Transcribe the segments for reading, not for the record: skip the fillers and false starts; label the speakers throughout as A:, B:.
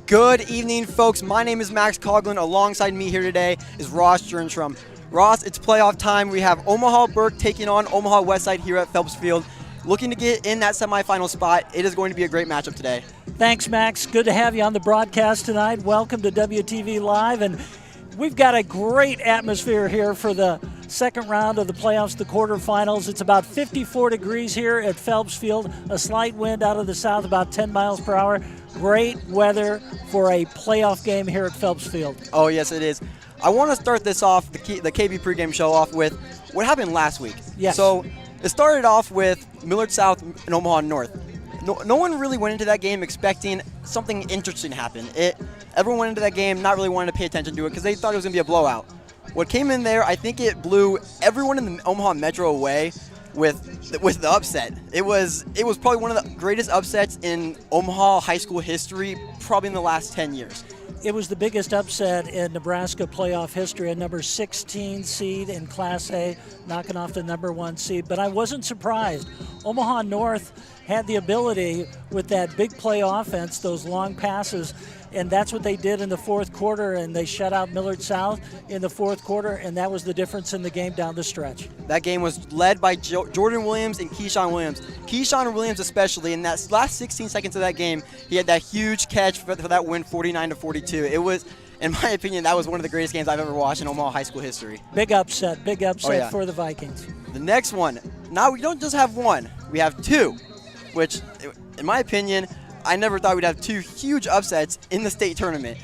A: Good evening, folks. My name is Max Coughlin. Alongside me here today is Ross Jernstrom. Ross, it's playoff time. We have Omaha Burke taking on Omaha Westside here at Phelps Field. Looking to get in that semifinal spot. It is going to be a great matchup today.
B: Thanks, Max. Good to have you on the broadcast tonight. Welcome to WTV Live. And we've got a great atmosphere here for the second round of the playoffs, the quarterfinals. It's about 54 degrees here at Phelps Field. A slight wind out of the south, about 10 miles per hour. Great weather for a playoff game here at Phelps Field.
A: Oh, yes, it is. I want to start this off, the KB pregame show off with what happened last week.
B: Yes.
A: So it started off with Millard South and Omaha North. No one really went into that game expecting something interesting to happen. Everyone went into that game not really wanting to pay attention to it because they thought it was going to be a blowout. What came in there, I think it blew everyone in the Omaha Metro away with the upset. It was probably one of the greatest upsets in Omaha high school history, probably in the last 10 years.
B: It was the biggest upset in Nebraska playoff history, a number 16 seed in Class A, knocking off the number 1 seed. But I wasn't surprised. Omaha North had the ability with that big play offense, those long passes, and that's what they did in the fourth quarter, and they shut out Millard South in the fourth quarter, and that was the difference in the game down the stretch.
A: That game was led by Jordan Williams and Keyshawn Williams. Keyshawn Williams especially, in that last 16 seconds of that game, he had that huge catch for that win, 49-42. It was, in my opinion, that was one of the greatest games I've ever watched in Omaha high school history.
B: Big upset for the Vikings.
A: The next one, now we don't just have one, we have two, which, in my opinion, I never thought we'd have two huge upsets in the state tournament.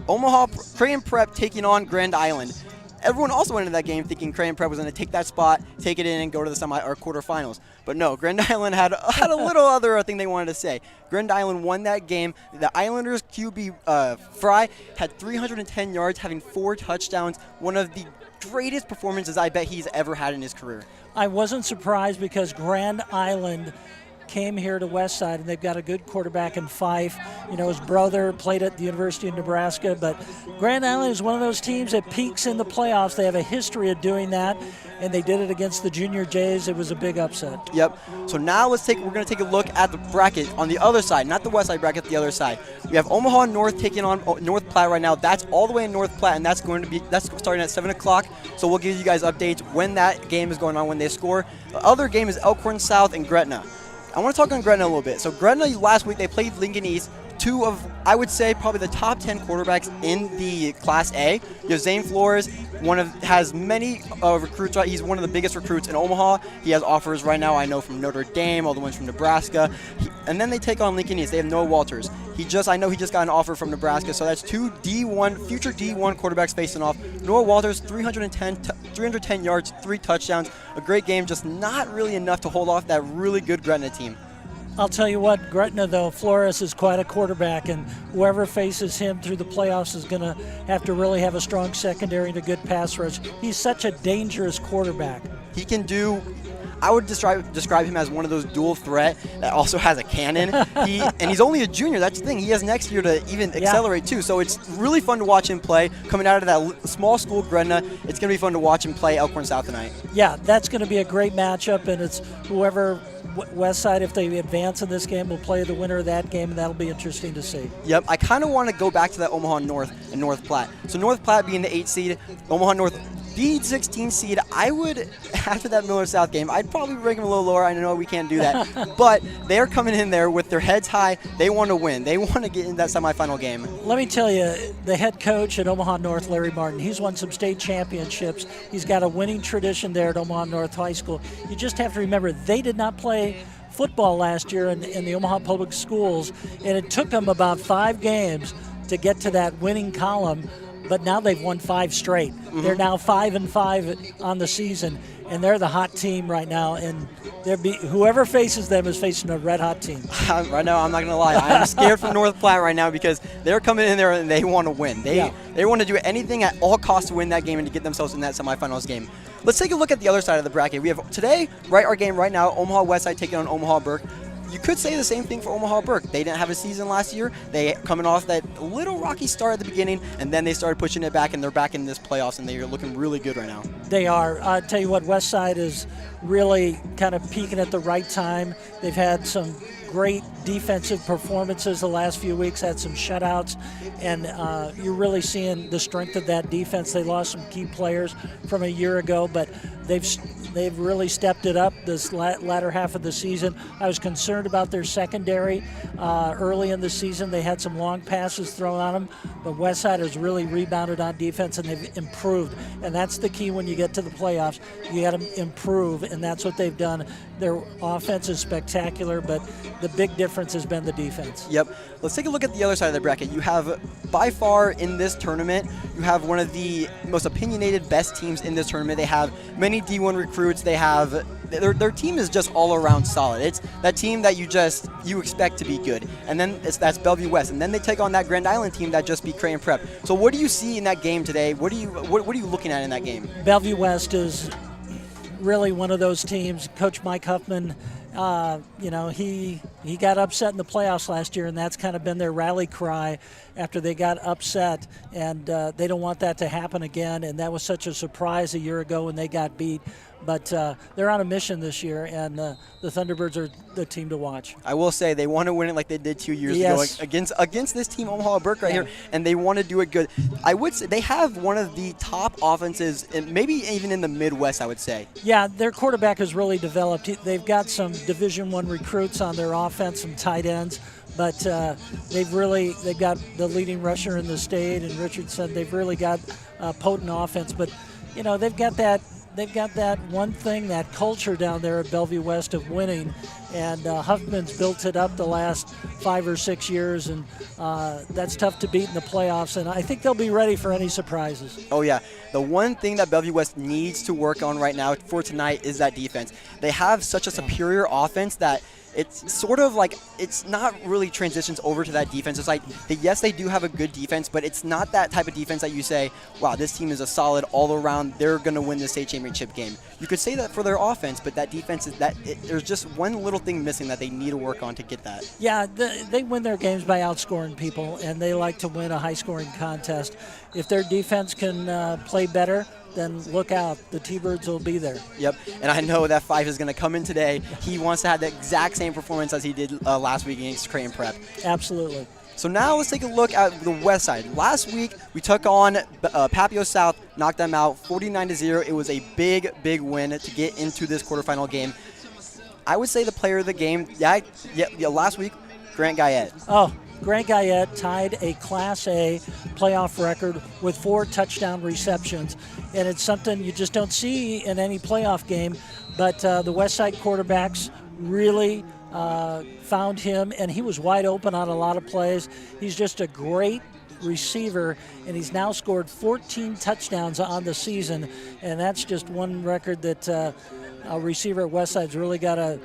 A: Omaha Creighton Prep taking on Grand Island. Everyone also went into that game thinking Creighton Prep was going to take that spot, take it in, and go to the quarterfinals. But no, Grand Island had a little other thing they wanted to say. Grand Island won that game. The Islanders' QB Fry had 310 yards, having 4 touchdowns. One of the greatest performances I bet he's ever had in his career.
B: I wasn't surprised because Grand Island came here to Westside, and they've got a good quarterback in Fife. You know, his brother played at the University of Nebraska, but Grand Island is one of those teams that peaks in the playoffs. They have a history of doing that, and they did it against the Junior Jays. It was a big upset.
A: Yep. So now we're going to take a look at the bracket on the other side, not the Westside bracket, the other side. We have Omaha North taking on North Platte right now. That's all the way in North Platte, and that's starting at 7 o'clock. So we'll give you guys updates when that game is going on, when they score. The other game is Elkhorn South and Gretna. I want to talk on Gretna a little bit. So Gretna, last week, they played Lincoln East, 2 of, I would say, probably the top 10 quarterbacks in the Class A. You have Zane Flores, has many recruits. He's one of the biggest recruits in Omaha. He has offers right now, I know, from Notre Dame, all the ones from Nebraska. And then they take on Lincoln East. They have Noah Walters. I know he just got an offer from Nebraska, so that's 2 future D1 quarterbacks facing off. Noah Walters, 310 yards, 3 touchdowns. A great game, just not really enough to hold off that really good Gretna team.
B: I'll tell you what, Gretna, though, Flores is quite a quarterback, and whoever faces him through the playoffs is going to have to really have a strong secondary and a good pass rush. He's such a dangerous quarterback.
A: He can do, I would describe him as one of those dual threat that also has a cannon. And he's only a junior. That's the thing. He has next year to even accelerate too. So it's really fun to watch him play. Coming out of that small school Gretna, it's going to be fun to watch him play Elkhorn South tonight.
B: Yeah, that's going to be a great matchup, and it's whoever Westside, if they advance in this game, will play the winner of that game, and that'll be interesting to see.
A: Yep, I kind of want to go back to that Omaha North and North Platte. So North Platte being the 8th seed, Omaha North the 16 seed. I would, after that Millard South game, I'd probably rank them a little lower. I know we can't do that. But they're coming in there with their heads high. They want to win. They want to get in that semifinal game.
B: Let me tell you, the head coach at Omaha North, Larry Martin, he's won some state championships. He's got a winning tradition there at Omaha North High School. You just have to remember, they did not play football last year in the Omaha Public Schools, and it took them about 5 games to get to that winning column. But now they've won 5 straight. Mm-hmm. They're now 5-5 on the season, and they're the hot team right now. And whoever faces them is facing a red-hot team.
A: Right now, I'm not going to lie. I'm scared for North Platte right now because they're coming in there and they want to win. They want to do anything at all costs to win that game and to get themselves in that semifinals game. Let's take a look at the other side of the bracket. We have today, our game right now, Omaha Westside taking on Omaha Burke. You could say the same thing for Omaha Burke. They didn't have a season last year. They coming off that little rocky start at the beginning, and then they started pushing it back, and they're back in this playoffs, and they're looking really good right now.
B: They are. I'll tell you what, Westside is really kind of peaking at the right time. They've had some great defensive performances the last few weeks, had some shutouts, and you're really seeing the strength of that defense. They lost some key players from a year ago, but they've really stepped it up this latter half of the season. I was concerned about their secondary early in the season. They had some long passes thrown on them, but Westside has really rebounded on defense, and they've improved. And that's the key when you get to the playoffs. You got to improve, and that's what they've done. Their offense is spectacular, but the big difference has been the defense.
A: Yep. Let's take a look at the other side of the bracket. You have, by far in this tournament, you have one of the most opinionated best teams in this tournament. They have many D1 recruits. They have their team is just all around solid. It's that team that you expect to be good. And then that's Bellevue West. And then they take on that Grand Island team that just beat Creighton Prep. So what do you see in that game today? What are you looking at in that game?
B: Bellevue West is really one of those teams. Coach Mike Huffman, he got upset in the playoffs last year, and that's kind of been their rally cry after they got upset, and they don't want that to happen again. And that was such a surprise a year ago when they got beat. But they're on a mission this year, and the Thunderbirds are the team to watch.
A: I will say they want to win it like they did 2 years ago against this team, Omaha Burke here, and they want to do it good. I would say they have one of the top offenses, maybe even in the Midwest, I would say.
B: Yeah, their quarterback has really developed. They've got some Division I recruits on their offense, some tight ends. But they've got the leading rusher in the state, and Richardson. They've really got potent offense. But they've got that one thing, that culture down there at Bellevue West of winning, and Huffman's built it up the last 5 or 6 years, and that's tough to beat in the playoffs, and I think they'll be ready for any surprises.
A: Oh, yeah. The one thing that Bellevue West needs to work on right now for tonight is that defense. They have such a superior offense that it's sort of like it's not really transitions over to that defense. It's like, yes, they do have a good defense, but it's not that type of defense that you say, wow, this team is a solid all around. They're going to win the state championship game. You could say that for their offense, but that defense is there's just one little thing missing that they need to work on to get that.
B: Yeah, they win their games by outscoring people, and they like to win a high-scoring contest. If their defense can play better, then look out. The T-Birds will be there. Yep,
A: and I know that Fife is going to come in today. He wants to have the exact same performance as he did last week against Creighton Prep.
B: Absolutely.
A: So now let's take a look at the West Side. Last week, we took on Papillion0La South, knocked them out 49-0. It was a big, big win to get into this quarterfinal game. I would say the player of the game, last week, Grant Guyett.
B: Oh, Grant Guyett tied a Class A playoff record with 4 touchdown receptions, and it's something you just don't see in any playoff game, but the Westside quarterbacks really found him, and he was wide open on a lot of plays. He's just a great receiver, and he's now scored 14 touchdowns on the season, and that's just one record that a receiver at Westside's really got to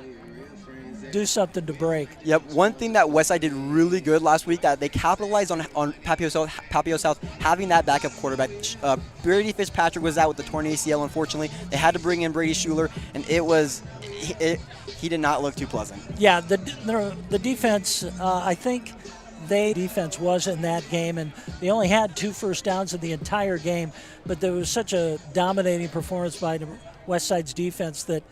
B: do something to break.
A: Yep, one thing that Westside did really good last week, that they capitalized on Papillion0La South having that backup quarterback. Brady Fitzpatrick was out with the torn ACL, unfortunately. They had to bring in Brady Schuler, and he did not look too pleasant.
B: Yeah, the defense, I think defense was in that game, and they only had 2 first downs in the entire game, but there was such a dominating performance by Westside's defense that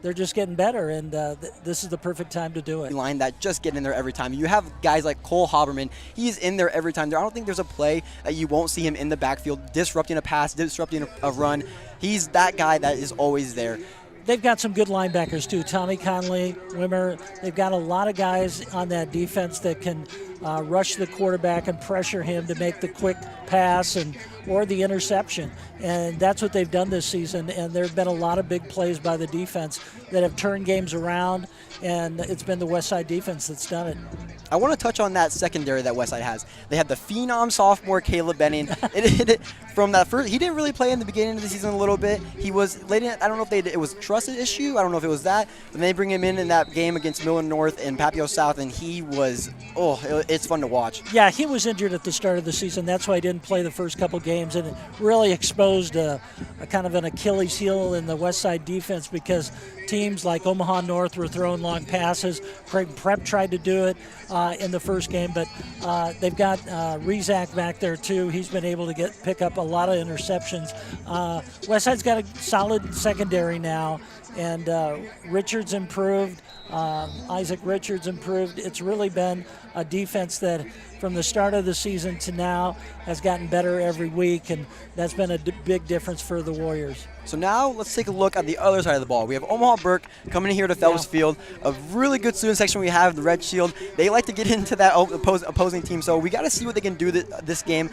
B: they're just getting better, and this is the perfect time to do it.
A: Line that just get in there every time. You have guys like Cole Haberman. He's in there every time. I don't think there's a play that you won't see him in the backfield, disrupting a pass, disrupting a run. He's that guy that is always there.
B: They've got some good linebackers, too. Tommy Conley, Wimmer. They've got a lot of guys on that defense that can rush the quarterback and pressure him to make the quick pass or the interception. And that's what they've done this season. And there have been a lot of big plays by the defense that have turned games around, and it's been the Westside defense that's done it.
A: I want to touch on that secondary that Westside has. They have the phenom sophomore Caleb Benning. From that first, he didn't really play in the beginning of the season a little bit. He was late in, I don't know if it was a trust issue. I don't know if it was that. But they bring him in that game against Miller North and Papillion0La South, and he was, it's fun to watch.
B: Yeah, he was injured at the start of the season. That's why he didn't play the first couple games, and it really exposed a kind of an Achilles heel in the Westside defense, because teams like Omaha North were throwing long passes. Creighton Prep tried to do it in the first game, but they've got Rezak back there too. He's been able to pick up a lot of interceptions. Westside's got a solid secondary now, and Richards improved. Isaac Richards improved. It's really been a defense that from the start of the season to now has gotten better every week, and that's been a big difference for the Warriors.
A: So now let's take a look at the other side of the ball. We have Omaha Burke coming in here to Phelps Field, a really good student section we have, the Red Shield. They like to get into that opposing team, so we got to see what they can do this game.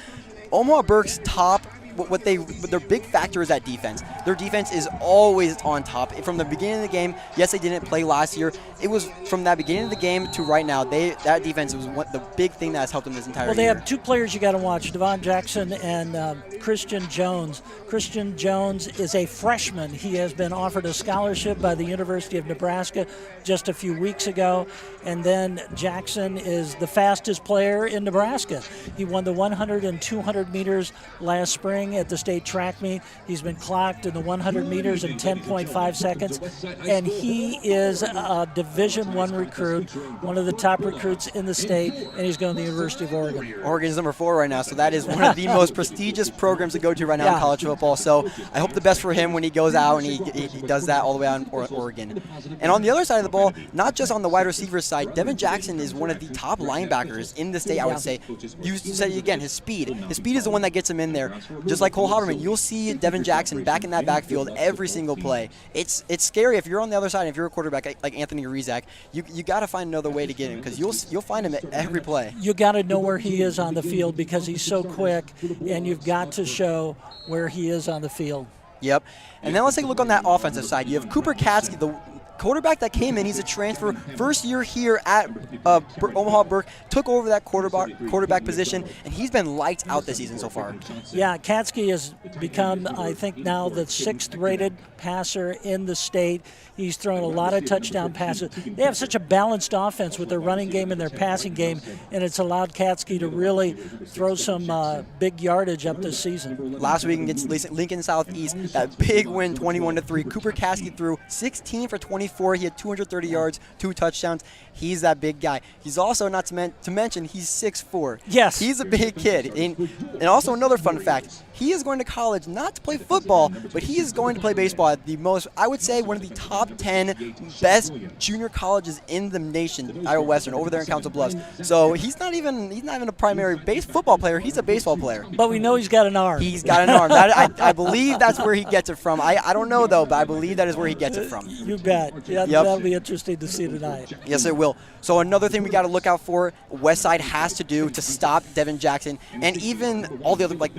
A: Omaha Burke's top, their big factor is that defense. Their defense is always on top. From the beginning of the game, yes, they didn't play last year. It was from that beginning of the game to right now, that defense was the big thing that has helped them this entire year.
B: Well, they have two players you got to watch, Devon Jackson and Christian Jones. Christian Jones is a freshman. He has been offered a scholarship by the University of Nebraska just a few weeks ago. And then Jackson is the fastest player in Nebraska. He won the 100 and 200 meters last spring at the state track meet. He's been clocked in the 100 meters in 10.5 seconds. And he is a Division I recruit, one of the top recruits in the state, and he's going to the University of Oregon.
A: Oregon's number 4 right now, so that is one of the most prestigious programs to go to right now in college football. So I hope the best for him when he goes out and he does that all the way out in Oregon. And on the other side of the ball, not just on the wide receiver side, Devon Jackson is one of the top linebackers in the state, I would say. You said it again, his speed. His speed is the one that gets him in there. Just like Cole Haberman, you'll see Devon Jackson back in that backfield every single play. It's scary if you're on the other side, if you're a quarterback like Anthony Rizak, you got to find another way to get him because you'll find him at every play.
B: You got to know where he is on the field because he's so quick, and you've got to show where he is on the field.
A: Yep. And then let's take a look on that offensive side. You have Cooper Katskee, the quarterback that came in. He's a transfer, first year here at Omaha Burke, took over that quarterback position, and he's been lights out this season so far.
B: Yeah, Katskee has become, I think, now the 6th rated passer in the state. He's thrown a lot of touchdown passes. They have such a balanced offense with their running game and their passing game, and it's allowed Katskee to really throw some big yardage up this season.
A: Last week against Lincoln Southeast, that big win, 21-3. Cooper Katskee threw 16 for 24. He had 230 yards, 2 touchdowns. He's that big guy. He's also, not to mention, he's 6'4".
B: Yes.
A: He's a big kid. And also another fun fact, he is going to college not to play football, but he is going to play baseball at the most, I would say, one of the top 10 best junior colleges in the nation, Iowa Western, over there in Council Bluffs. So he's not even a primary football player. He's a baseball player.
B: But we know he's got an arm.
A: He's got an arm. I believe that's where he gets it from. I don't know, though, but I believe that is where he gets it from.
B: You bet. Yeah,
A: yep.
B: That'll be interesting to see tonight.
A: Yes, it will. So another thing we got to look out for, Westside has to do to stop Devon Jackson and even all the other, like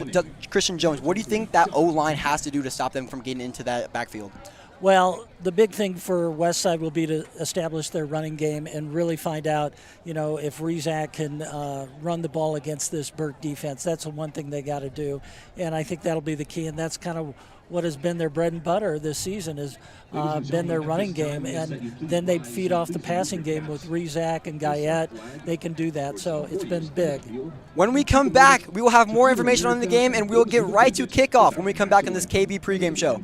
A: Christian Jones. What do you think that O-line has to do to stop them from getting into that backfield?
B: Well, the big thing for Westside will be to establish their running game and really find out, if Rizak can run the ball against this Burke defense. That's the one thing they got to do, and I think that'll be the key, and that's kind of what has been their bread and butter this season has been their running game, and then they feed off the passing game with Rizak and Guyett. They can do that, so it's been big.
A: When we come back, we will have more information on the game, and we'll get right to kickoff when we come back on this KB pregame show.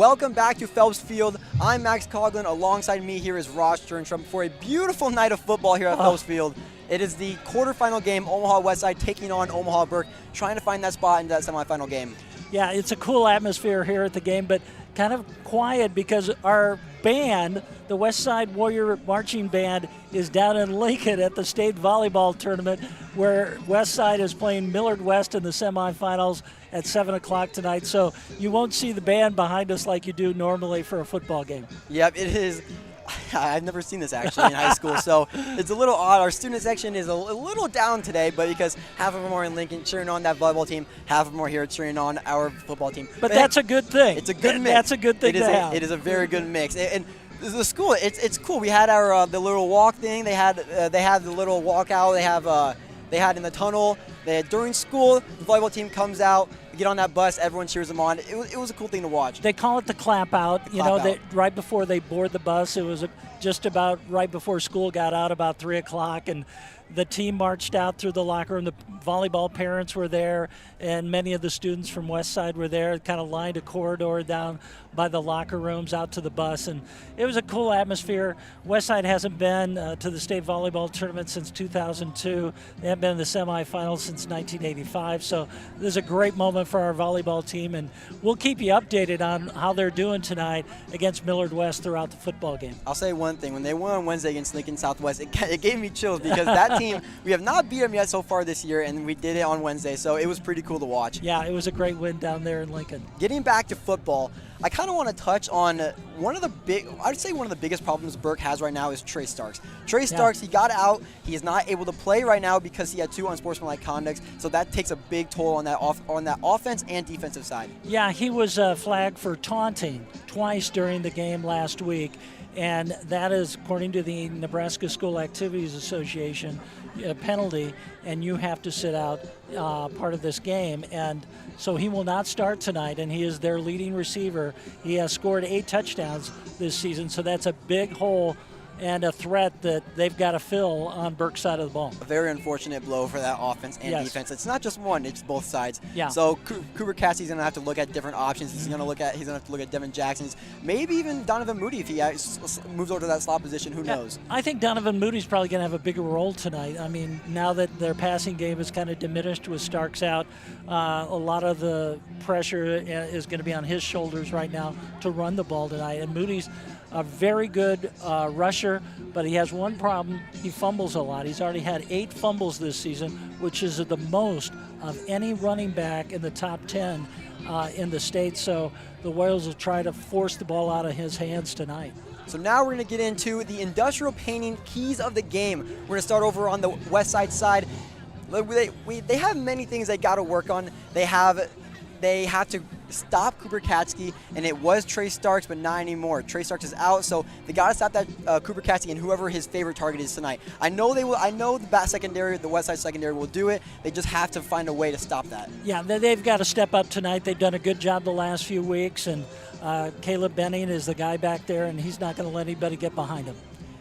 A: Welcome back to Phelps Field. I'm Max Coughlin. Alongside me here is Ross Jernstrom for a beautiful night of football here at Phelps Field. It is the quarterfinal game, Omaha Westside taking on Omaha Burke, trying to find that spot into that semifinal game.
B: Yeah, it's a cool atmosphere here at the game, but kind of quiet because our band, the Westside Warrior Marching Band, is down in Lincoln at the state volleyball tournament where Westside is playing Millard West in the semifinals at 7 o'clock tonight. So you won't see the band behind us like you do normally for a football game.
A: Yep, it is. I've never seen this actually in high school, so it's a little odd. Our student section is a little down today, but because half of them are in Lincoln cheering on that volleyball team, half of them are here cheering on our football team.
B: But that's a good thing.
A: It's a good mix.
B: That's a good thing to have.
A: It is a very good mix. And the school, it's cool. We had our the little walk thing. They had the little walkout. They had in the tunnel. During school, the volleyball team comes out, get on that bus, everyone cheers them on. It was a cool thing to watch.
B: They call it the clap out. Right before they board the bus, it was just about right before school got out, about 3 o'clock, and the team marched out through the locker room. The volleyball parents were there, and many of the students from Westside were there, kind of lined a corridor down by the locker rooms out to the bus, and it was a cool atmosphere. Westside hasn't been to the state volleyball tournament since 2002. They haven't been in the semifinals since 1985, so this is a great moment for our volleyball team, and we'll keep you updated on how they're doing tonight against Millard West throughout the football game.
A: I'll say one thing. When they won on Wednesday against Lincoln Southwest, it gave me chills because that team, we have not beat them yet so far this year, and we did it on Wednesday, so it was pretty cool to watch.
B: Yeah, it was a great win down there in Lincoln.
A: Getting back to football, I kind of want to touch on one of the biggest problems Burke has right now is Trey Starks. Trey Starks, he got out. He is not able to play right now because he had 2 unsportsmanlike conducts, so that takes a big toll on that offense and defensive side.
B: Yeah, he was flagged for taunting twice during the game last week, and that is, according to the Nebraska School Activities Association, a penalty, and you have to sit out part of this game. And so he will not start tonight, and he is their leading receiver. He has scored 8 touchdowns this season, so that's a big hole and a threat that they've got to fill on Burke's side of the ball.
A: A very unfortunate blow for that offense and defense. It's not just one; it's both sides.
B: Yeah.
A: So Cooper Katskee is going to have to look at different options. He's going to have to look at Devon Jackson's, maybe even Donovan Moody if he moves over to that slot position. Who knows?
B: I think Donovan Moody's probably going to have a bigger role tonight. I mean, now that their passing game is kind of diminished with Starks out, a lot of the pressure is going to be on his shoulders right now to run the ball tonight. And Moody's a very good rusher, but he has one problem. He fumbles a lot. He's already had 8 fumbles this season, which is the most of any running back in the top 10 in the state. So the Warriors will try to force the ball out of his hands tonight.
A: So now we're going to get into the industrial painting keys of the game. We're going to start over on the west side. They have many things they got to work on. They have to stop Cooper Katskee, and it was Trey Starks, but not anymore. Trey Starks is out, so they got to stop that Cooper Katskee and whoever his favorite target is tonight. I know they will. I know the Westside secondary will do it. They just have to find a way to stop that.
B: Yeah, they've got to step up tonight. They've done a good job the last few weeks, and Caleb Benning is the guy back there, and he's not going to let anybody get behind him.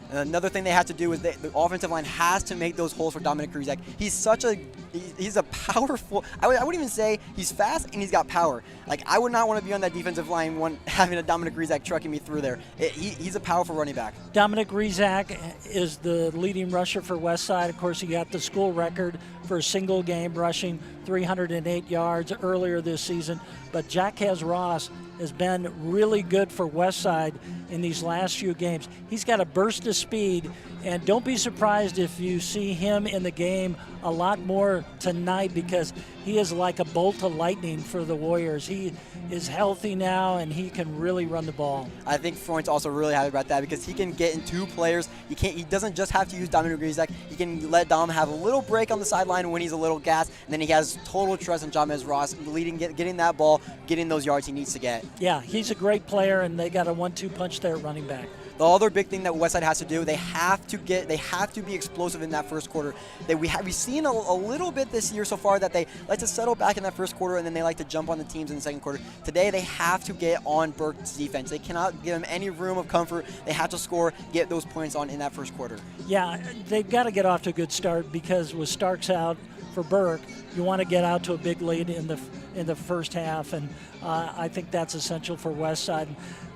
A: And another thing they have to do is the offensive line has to make those holes for Dominic Rizak. He's a powerful, I wouldn't even say he's fast and he's got power. Like, I would not want to be on that defensive line having a Dominic Rizak trucking me through there. He's a powerful running back.
B: Dominic Rizak is the leading rusher for Westside. Of course, he got the school record for a single game rushing 308 yards earlier this season. But Jaquez Ross has been really good for Westside in these last few games. He's got a burst of speed, and don't be surprised if you see him in the game a lot more tonight because he is like a bolt of lightning for the Warriors. He is healthy now, and he can really run the ball.
A: I think Freund's also really happy about that because he can get in 2 players. He doesn't just have to use Dominic Rizak. He can let Dom have a little break on the sideline when he's a little gassed, and then he has total trust in Jaquez Ross getting that ball, getting those yards he needs to get.
B: Yeah, he's a great player, and they got a 1-2 punch there at running back.
A: The other big thing that Westside has to do, they have to be explosive in that first quarter. We've seen a little bit this year so far that they like to settle back in that first quarter and then they like to jump on the teams in the second quarter. Today they have to get on Burke's defense. They cannot give them any room of comfort. They have to score, get those points on in that first quarter.
B: Yeah, they've got to get off to a good start because with Starks out, for Burke, you want to get out to a big lead in the first half, and I think that's essential for Westside.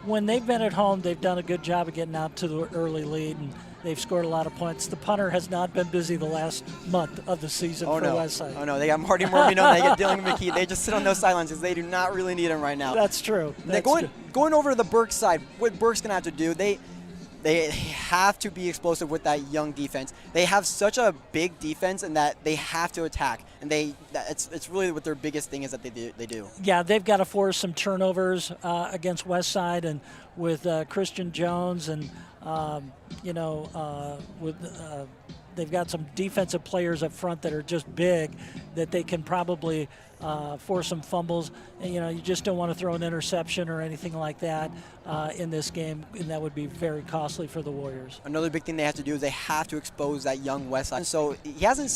B: When they've been at home, they've done a good job of getting out to the early lead, and they've scored a lot of points. The punter has not been busy the last month of the season for Westside.
A: Oh, no. They got Marty Mormino, they get Dylan McKee. They just sit on those sidelines because they do not really need him right now.
B: That's true.
A: Going over to the Burke side, what Burke's going to have to do, they have to be explosive with that young defense. They have such a big defense, and that they have to attack. And it's really what their biggest thing is that they do.
B: Yeah, they've got to force some turnovers against Westside, and with Christian Jones, and they've got some defensive players up front that are just big, that they can probably force some fumbles. And, you just don't want to throw an interception or anything like that in this game, and that would be very costly for the Warriors.
A: Another big thing they have to do is they have to expose that young Westside. So he's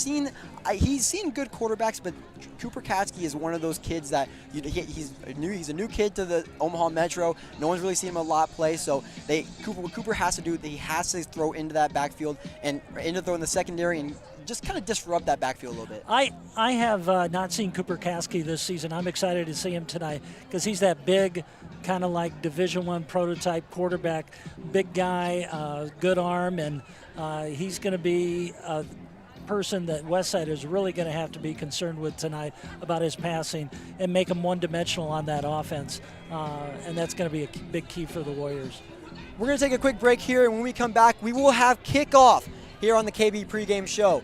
A: seen good quarterbacks, but Cooper Katskee is one of those kids that he's a new kid to the Omaha Metro. No one's really seen him a lot play. So what Cooper has to do, he has to throw into that backfield and throw in the secondary and just kind of disrupt that backfield a little bit.
B: I have not seen Cooper Katskee this season. I'm excited to see him tonight because he's that big, kind of like Division I prototype quarterback, big guy, good arm, and he's going to be a person that Westside is really going to have to be concerned with tonight about his passing and make him one-dimensional on that offense, and that's going to be a big key for the Warriors.
A: We're going to take a quick break here, and when we come back, we will have kickoff here on the KB pregame show.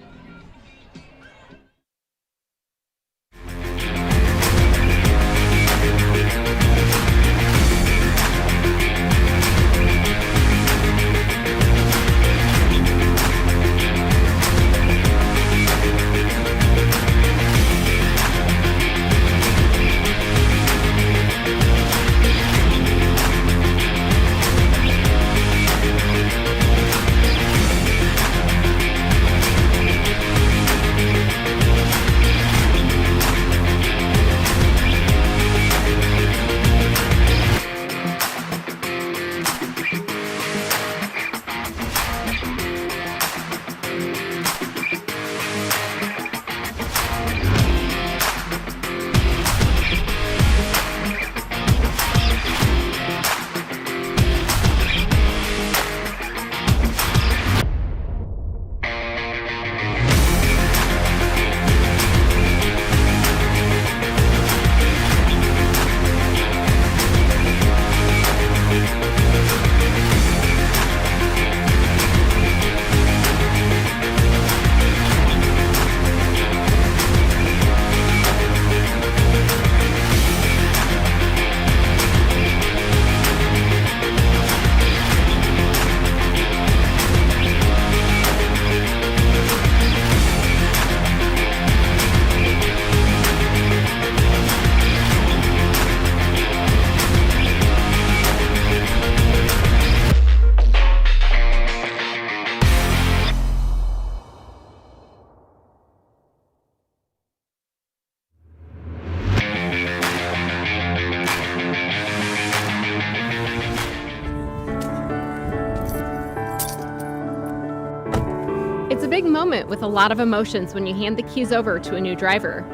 C: It's a big moment with a lot of emotions when you hand the keys over to a new driver.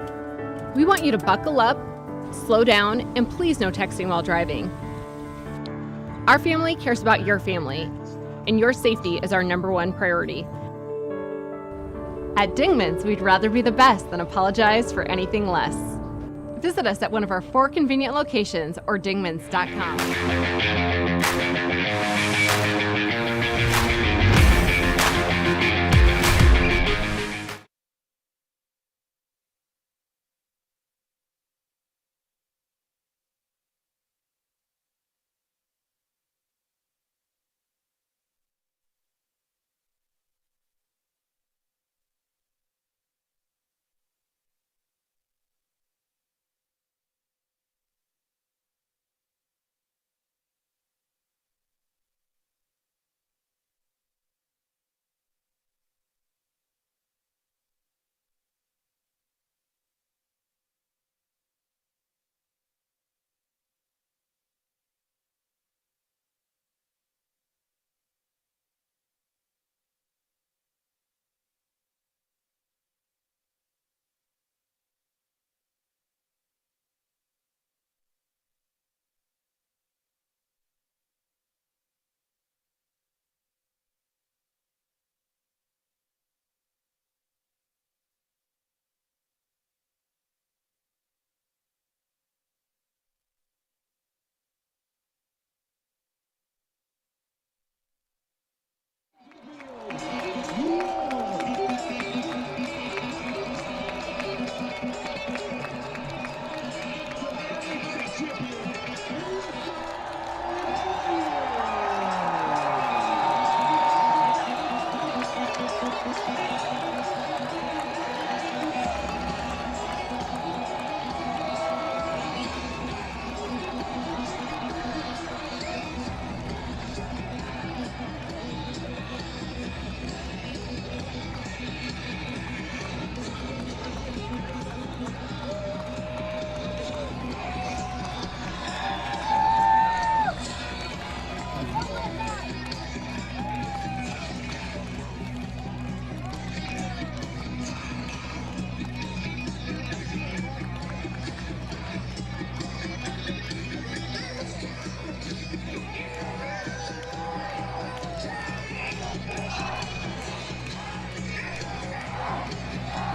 C: We want you to buckle up, slow down, and please no texting while driving. Our family cares about your family, and your safety is our #1 priority. At Dingman's, we'd rather be the best than apologize for anything less. Visit us at one of our 4 convenient locations or dingmans.com.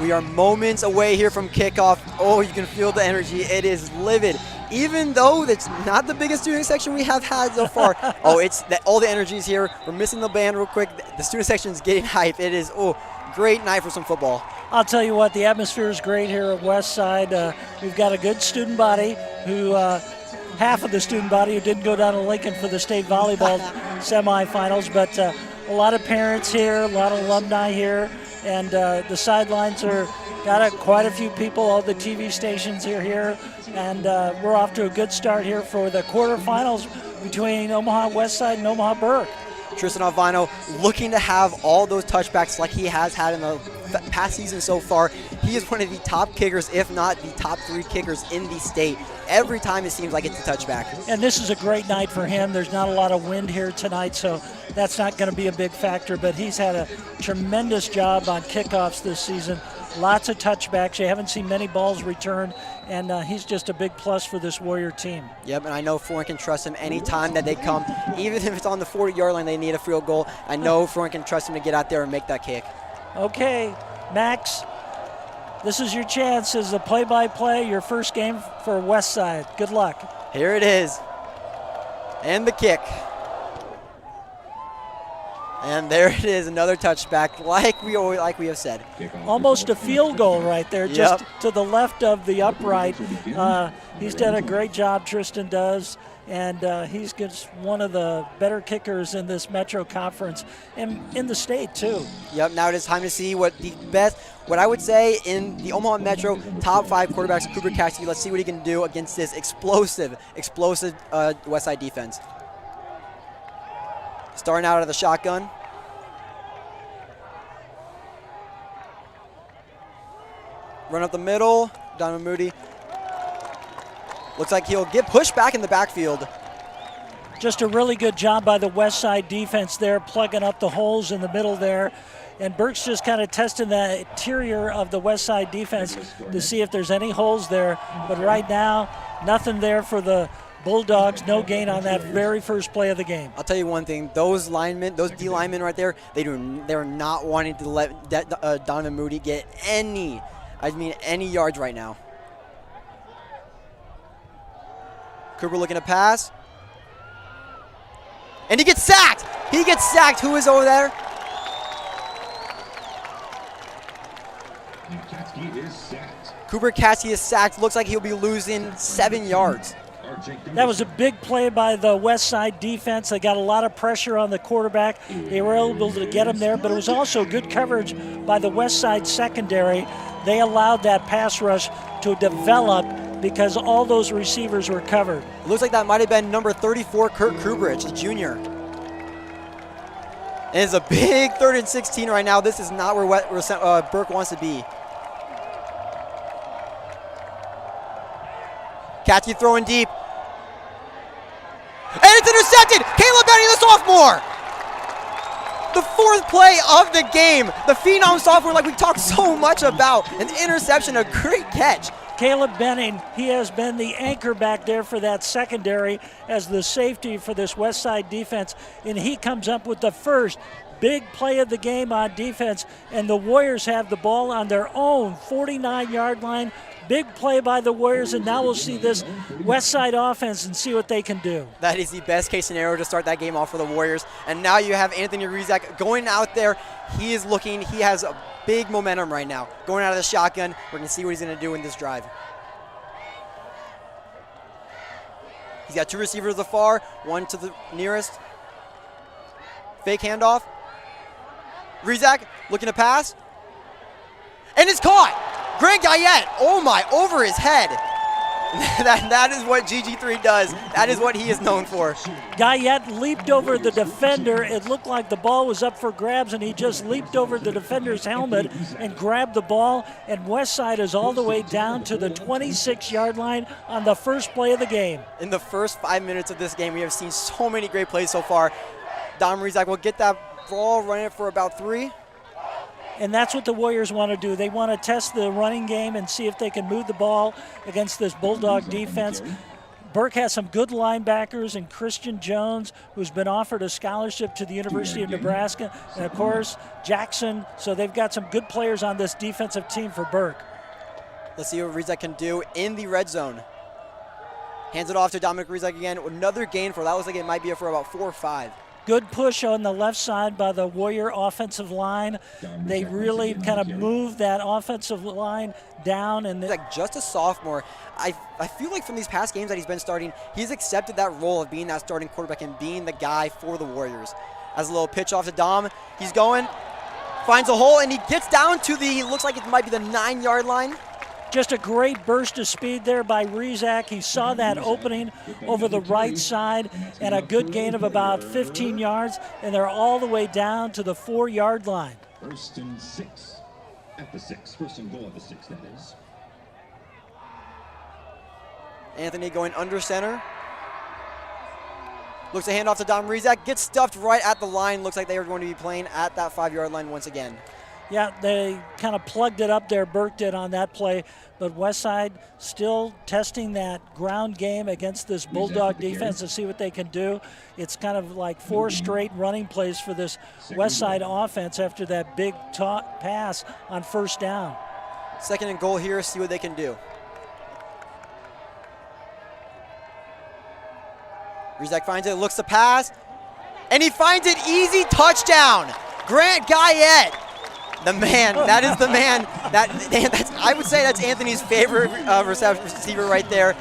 A: We are moments away here from kickoff. Oh, you can feel the energy. It is livid. Even though it's not the biggest student section we have had so far. Oh, it's that all the energy is here. We're missing the band real quick. The student section is getting hype. It is, great night for some football.
B: I'll tell you what, the atmosphere is great here at Westside. We've got a good student body who, half of the student body who didn't go down to Lincoln for the state volleyball semifinals, but a lot of parents here, a lot of alumni here, and the sidelines are got quite a few people. All the TV stations are here, and we're off to a good start here for the quarterfinals between Omaha Westside and Omaha Burke.
A: Tristan Alvino looking to have all those touchbacks like he has had in the past season so far. He is one of the top kickers, if not the top 3 kickers in the state. Every time it seems like it's a touchback.
B: And this is a great night for him. There's not a lot of wind here tonight, so that's not going to be a big factor, but he's had a tremendous job on kickoffs this season. Lots of touchbacks. You haven't seen many balls returned, and he's just a big plus for this Warrior team.
A: Yep, and I know Florent can trust him any time that they come. Even if it's on the 40-yard line, they need a field goal. I know Florent can trust him to get out there and make that kick.
B: Okay, Max, this is your chance as the play-by-play, your first game for Westside. Good luck.
A: Here it is. And the kick. And there it is, another touchback, like we have said.
B: Almost a field goal right there, just to the left of the upright. He's done a great job, Tristan does, and he's just one of the better kickers in this Metro Conference and in the state too.
A: Yep, now it is time to see what I would say in the Omaha Metro top 5 quarterbacks, Cooper Katskee. Let's see what he can do against this explosive Westside defense. Starting out of the shotgun. Run up the middle, Donovan Moody. Looks like he'll get pushed back in the backfield.
B: Just a really good job by the Westside defense there, plugging up the holes in the middle there. And Burke's just kind of testing the interior of the Westside defense to see if there's any holes there. But right now, nothing there for the Bulldogs, no gain on that very first play of the game.
A: I'll tell you one thing, those D linemen right there, they're not wanting to let Donovan Moody get any yards right now. Cooper looking to pass. And he gets sacked. Who is over there? Cooper Katskee is sacked. Looks like he'll be losing 7 yards.
B: That was a big play by the Westside defense. They got a lot of pressure on the quarterback. They were able to get him there, but it was also good coverage by the Westside secondary. They allowed that pass rush to develop because all those receivers were covered.
A: It looks like that might have been number 34, Kurt Krubridge, the junior. And it's a big 3rd and 16 right now. This is not where Burke wants to be. Katskee throwing deep. And it's intercepted! Caleb Benny, the sophomore! The 4th play of the game. The Phenom sophomore, like we talked so much about. An interception, a great catch.
B: Caleb Benning, he has been the anchor back there for that secondary as the safety for this Westside defense, and he comes up with the first big play of the game on defense, and the Warriors have the ball on their own 49-yard line. Big play by the Warriors, and now we'll see this Westside offense and see what they can do.
A: That is the best case scenario to start that game off for the Warriors. And now you have Anthony Rizak going out there. He has a big momentum right now. Going out of the shotgun, we're going to see what he's going to do in this drive. He's got 2 receivers afar, 1 to the nearest. Fake handoff. Rizak looking to pass. And it's caught! Grant Guyett, oh my, over his head. That is what GG3 does. That is what he is known for.
B: Guyett leaped over the defender. It looked like the ball was up for grabs, and he just leaped over the defender's helmet and grabbed the ball. And Westside is all the way down to the 26-yard line on the first play of the game.
A: In the first 5 minutes of this game, we have seen so many great plays so far. Dom Rizak will get that ball, run it for about 3.
B: And that's what the Warriors want to do. They want to test the running game and see if they can move the ball against this Bulldog defense. Burke has some good linebackers, and Christian Jones, who's been offered a scholarship to the University of Nebraska, and of course Jackson. So they've got some good players on this defensive team for Burke.
A: Let's see what Rizek can do in the red zone. Hands it off to Dominic Rizek again. Another gain for, that looks like it might be for about 4 or 5.
B: Good push on the left side by the Warrior offensive line. They really kind of moved that offensive line down. And
A: like just a sophomore, I feel like from these past games that he's been starting, he's accepted that role of being that starting quarterback and being the guy for the Warriors. As a little pitch off to Dom, he's going, finds a hole, and he gets down to the, looks like it might be the 9-yard line.
B: Just a great burst of speed there by Rizek. He saw that opening over the right side and a good gain of about 15 yards, and they're all the way down to the 4-yard line.
D: 1st and 6 at the 6. 1st and goal at the 6, that is.
A: Anthony going under center. Looks to hand off to Dom Rizek. Gets stuffed right at the line. Looks like they are going to be playing at that 5-yard line once again.
B: Yeah, they kind of plugged it up there, Burke did on that play, but Westside still testing that ground game against this Bulldog defense to see what they can do. It's kind of like 4 straight running plays for this Westside offense after that big pass on 1st down.
A: 2nd and goal here, see what they can do. Rizek finds it, looks to pass, and he finds it, easy touchdown. Grant Guyett. The man, that is the man. That's, I would say that's Anthony's favorite receiver right there.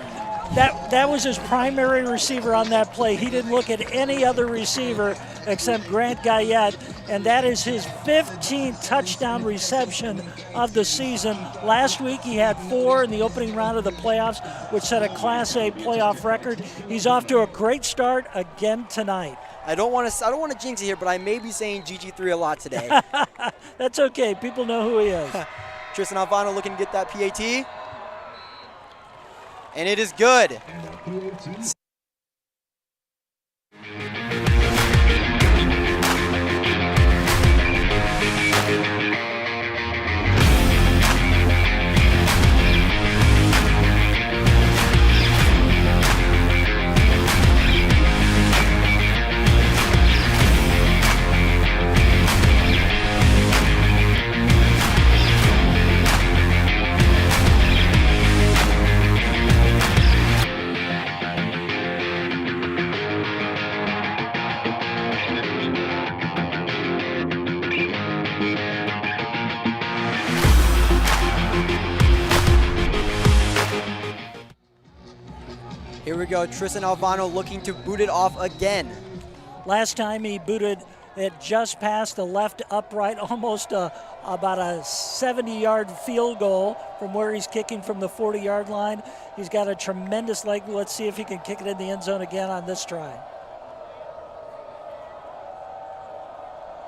B: That was his primary receiver on that play. He didn't look at any other receiver except Grant Guyett, and that is his 15th touchdown reception of the season. Last week he had 4 in the opening round of the playoffs, which set a Class A playoff record. He's off to a great start again tonight.
A: I don't want to jinx it here, but I may be saying GG3 a lot today.
B: That's okay. People know who he is.
A: Tristan Alvano looking to get that PAT. And it is good. Here we go, Tristan Alvano looking to boot it off again.
B: Last time he booted it just past the left upright, almost about a 70-yard field goal from where he's kicking from the 40-yard line. He's got a tremendous leg. Let's see if he can kick it in the end zone again on this try.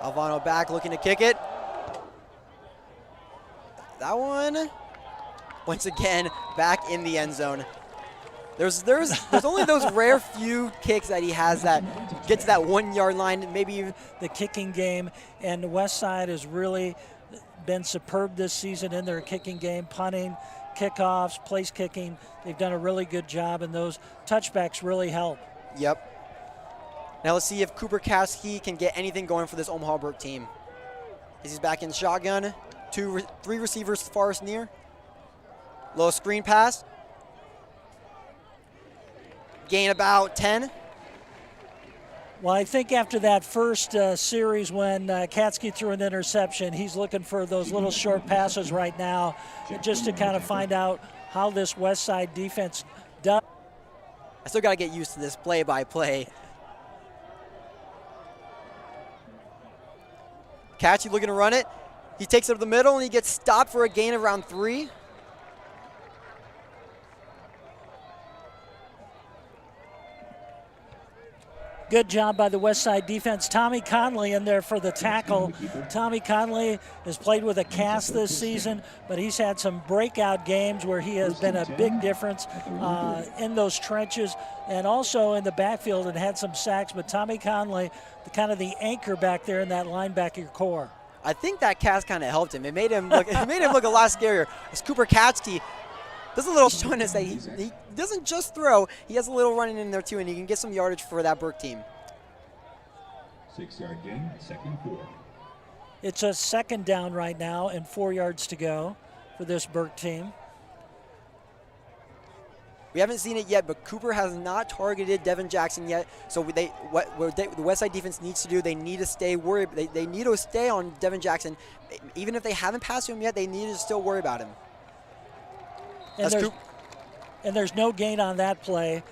A: Alvano back looking to kick it. That one, once again, back in the end zone. There's only those rare few kicks that he has that get to that 1-yard line, maybe even
B: the kicking game. And the Westside has really been superb this season in their kicking game, punting, kickoffs, place kicking. They've done a really good job, and those touchbacks really help.
A: Yep. Now let's see if Cooper Katskee can get anything going for this Omaha Burke team. He's back in shotgun. 3 receivers farthest near. Low screen pass. Gain about 10.
B: Well, I think after that first series when Katskee threw an interception, he's looking for those little short passes right now just to kind of find out how this Westside defense does.
A: I still got to get used to this play-by-play. Katskee looking to run it. He takes it to the middle, and he gets stopped for a gain of around 3.
B: Good job by the Westside defense. Tommy Conley in there for the tackle. Tommy Conley has played with a cast this season, but he's had some breakout games where he has been a big difference in those trenches and also in the backfield and had some sacks. But Tommy Conley, kind of the anchor back there in that linebacker core.
A: I think that cast kind of helped him. It made him look a lot scarier. As Cooper Katskee Does a little showing us that he doesn't just throw, he has a little running in there too, and he can get some yardage for that Burke team.
D: 6-yard gain, 2nd 4.
B: It's a 2nd down right now and 4 yards to go for this Burke team.
A: We haven't seen it yet, but Cooper has not targeted Devon Jackson yet. So what the Westside defense needs to do, they need to stay worried. They need to stay on Devon Jackson. Even if they haven't passed him yet, they need to still worry about him.
B: And there's no gain on that play.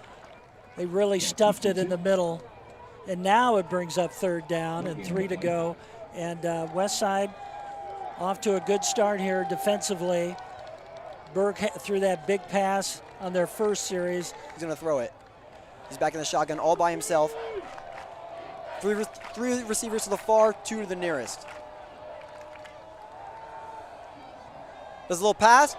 B: They really stuffed it in the middle. And now it brings up 3rd down and 3 to go. And Westside off to a good start here defensively. Burke threw that big pass on their first series.
A: He's going to throw it. He's back in the shotgun all by himself. Three receivers to the far, 2 to the nearest. Does a little pass,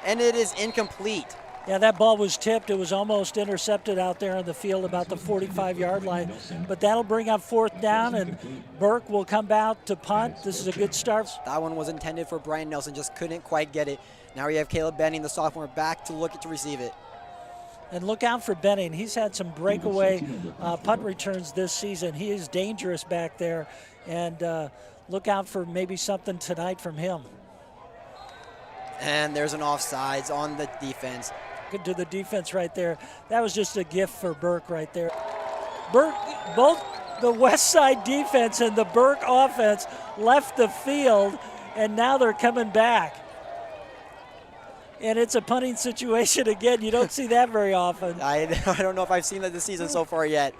A: and it is incomplete.
B: Yeah, that ball was tipped. It was almost intercepted out there on the field about the 45-yard line. But that'll bring up 4th down, and Burke will come out to punt. This is a good start.
A: That one was intended for Brian Nelson, just couldn't quite get it. Now we have Caleb Benning, the sophomore, back to look to receive it.
B: And look out for Benning. He's had some breakaway punt returns this season. He is dangerous back there, and look out for maybe something tonight from him.
A: And there's an offsides on the defense.
B: Good to the defense right there. That was just a gift for Burke right there. Burke, both the Westside defense and the Burke offense left the field, and now they're coming back. And it's a punting situation again. You don't see that very often.
A: I don't know if I've seen that this season so far yet.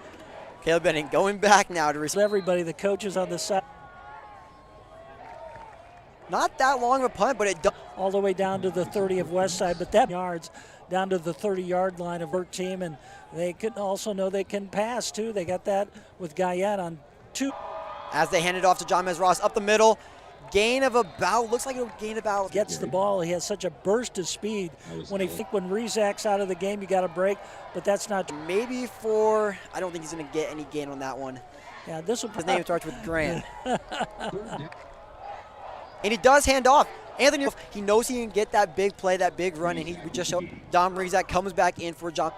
A: Caleb Benning going back now to receive.
B: Everybody, the coaches on the side.
A: Not that long of a punt, but it does.
B: All the way down to the 30 of Westside, but that yards down to the 30-yard line of Burke team, and they can also know they can pass too. They got that with Guyett on 2.
A: As they hand it off to John Ross up the middle. Gain of about, looks like it'll gain about.
B: Gets the ball. He has such a burst of speed. When Rezak's out of the game, you got to break, but that's not.
A: Maybe for, I don't think he's going to get any gain on that one.
B: Yeah, this will.
A: His name starts with Grant. And he does hand off. Anthony, he knows he can get that big play, that big run, and he just showed. Dom Rezak comes back in for John.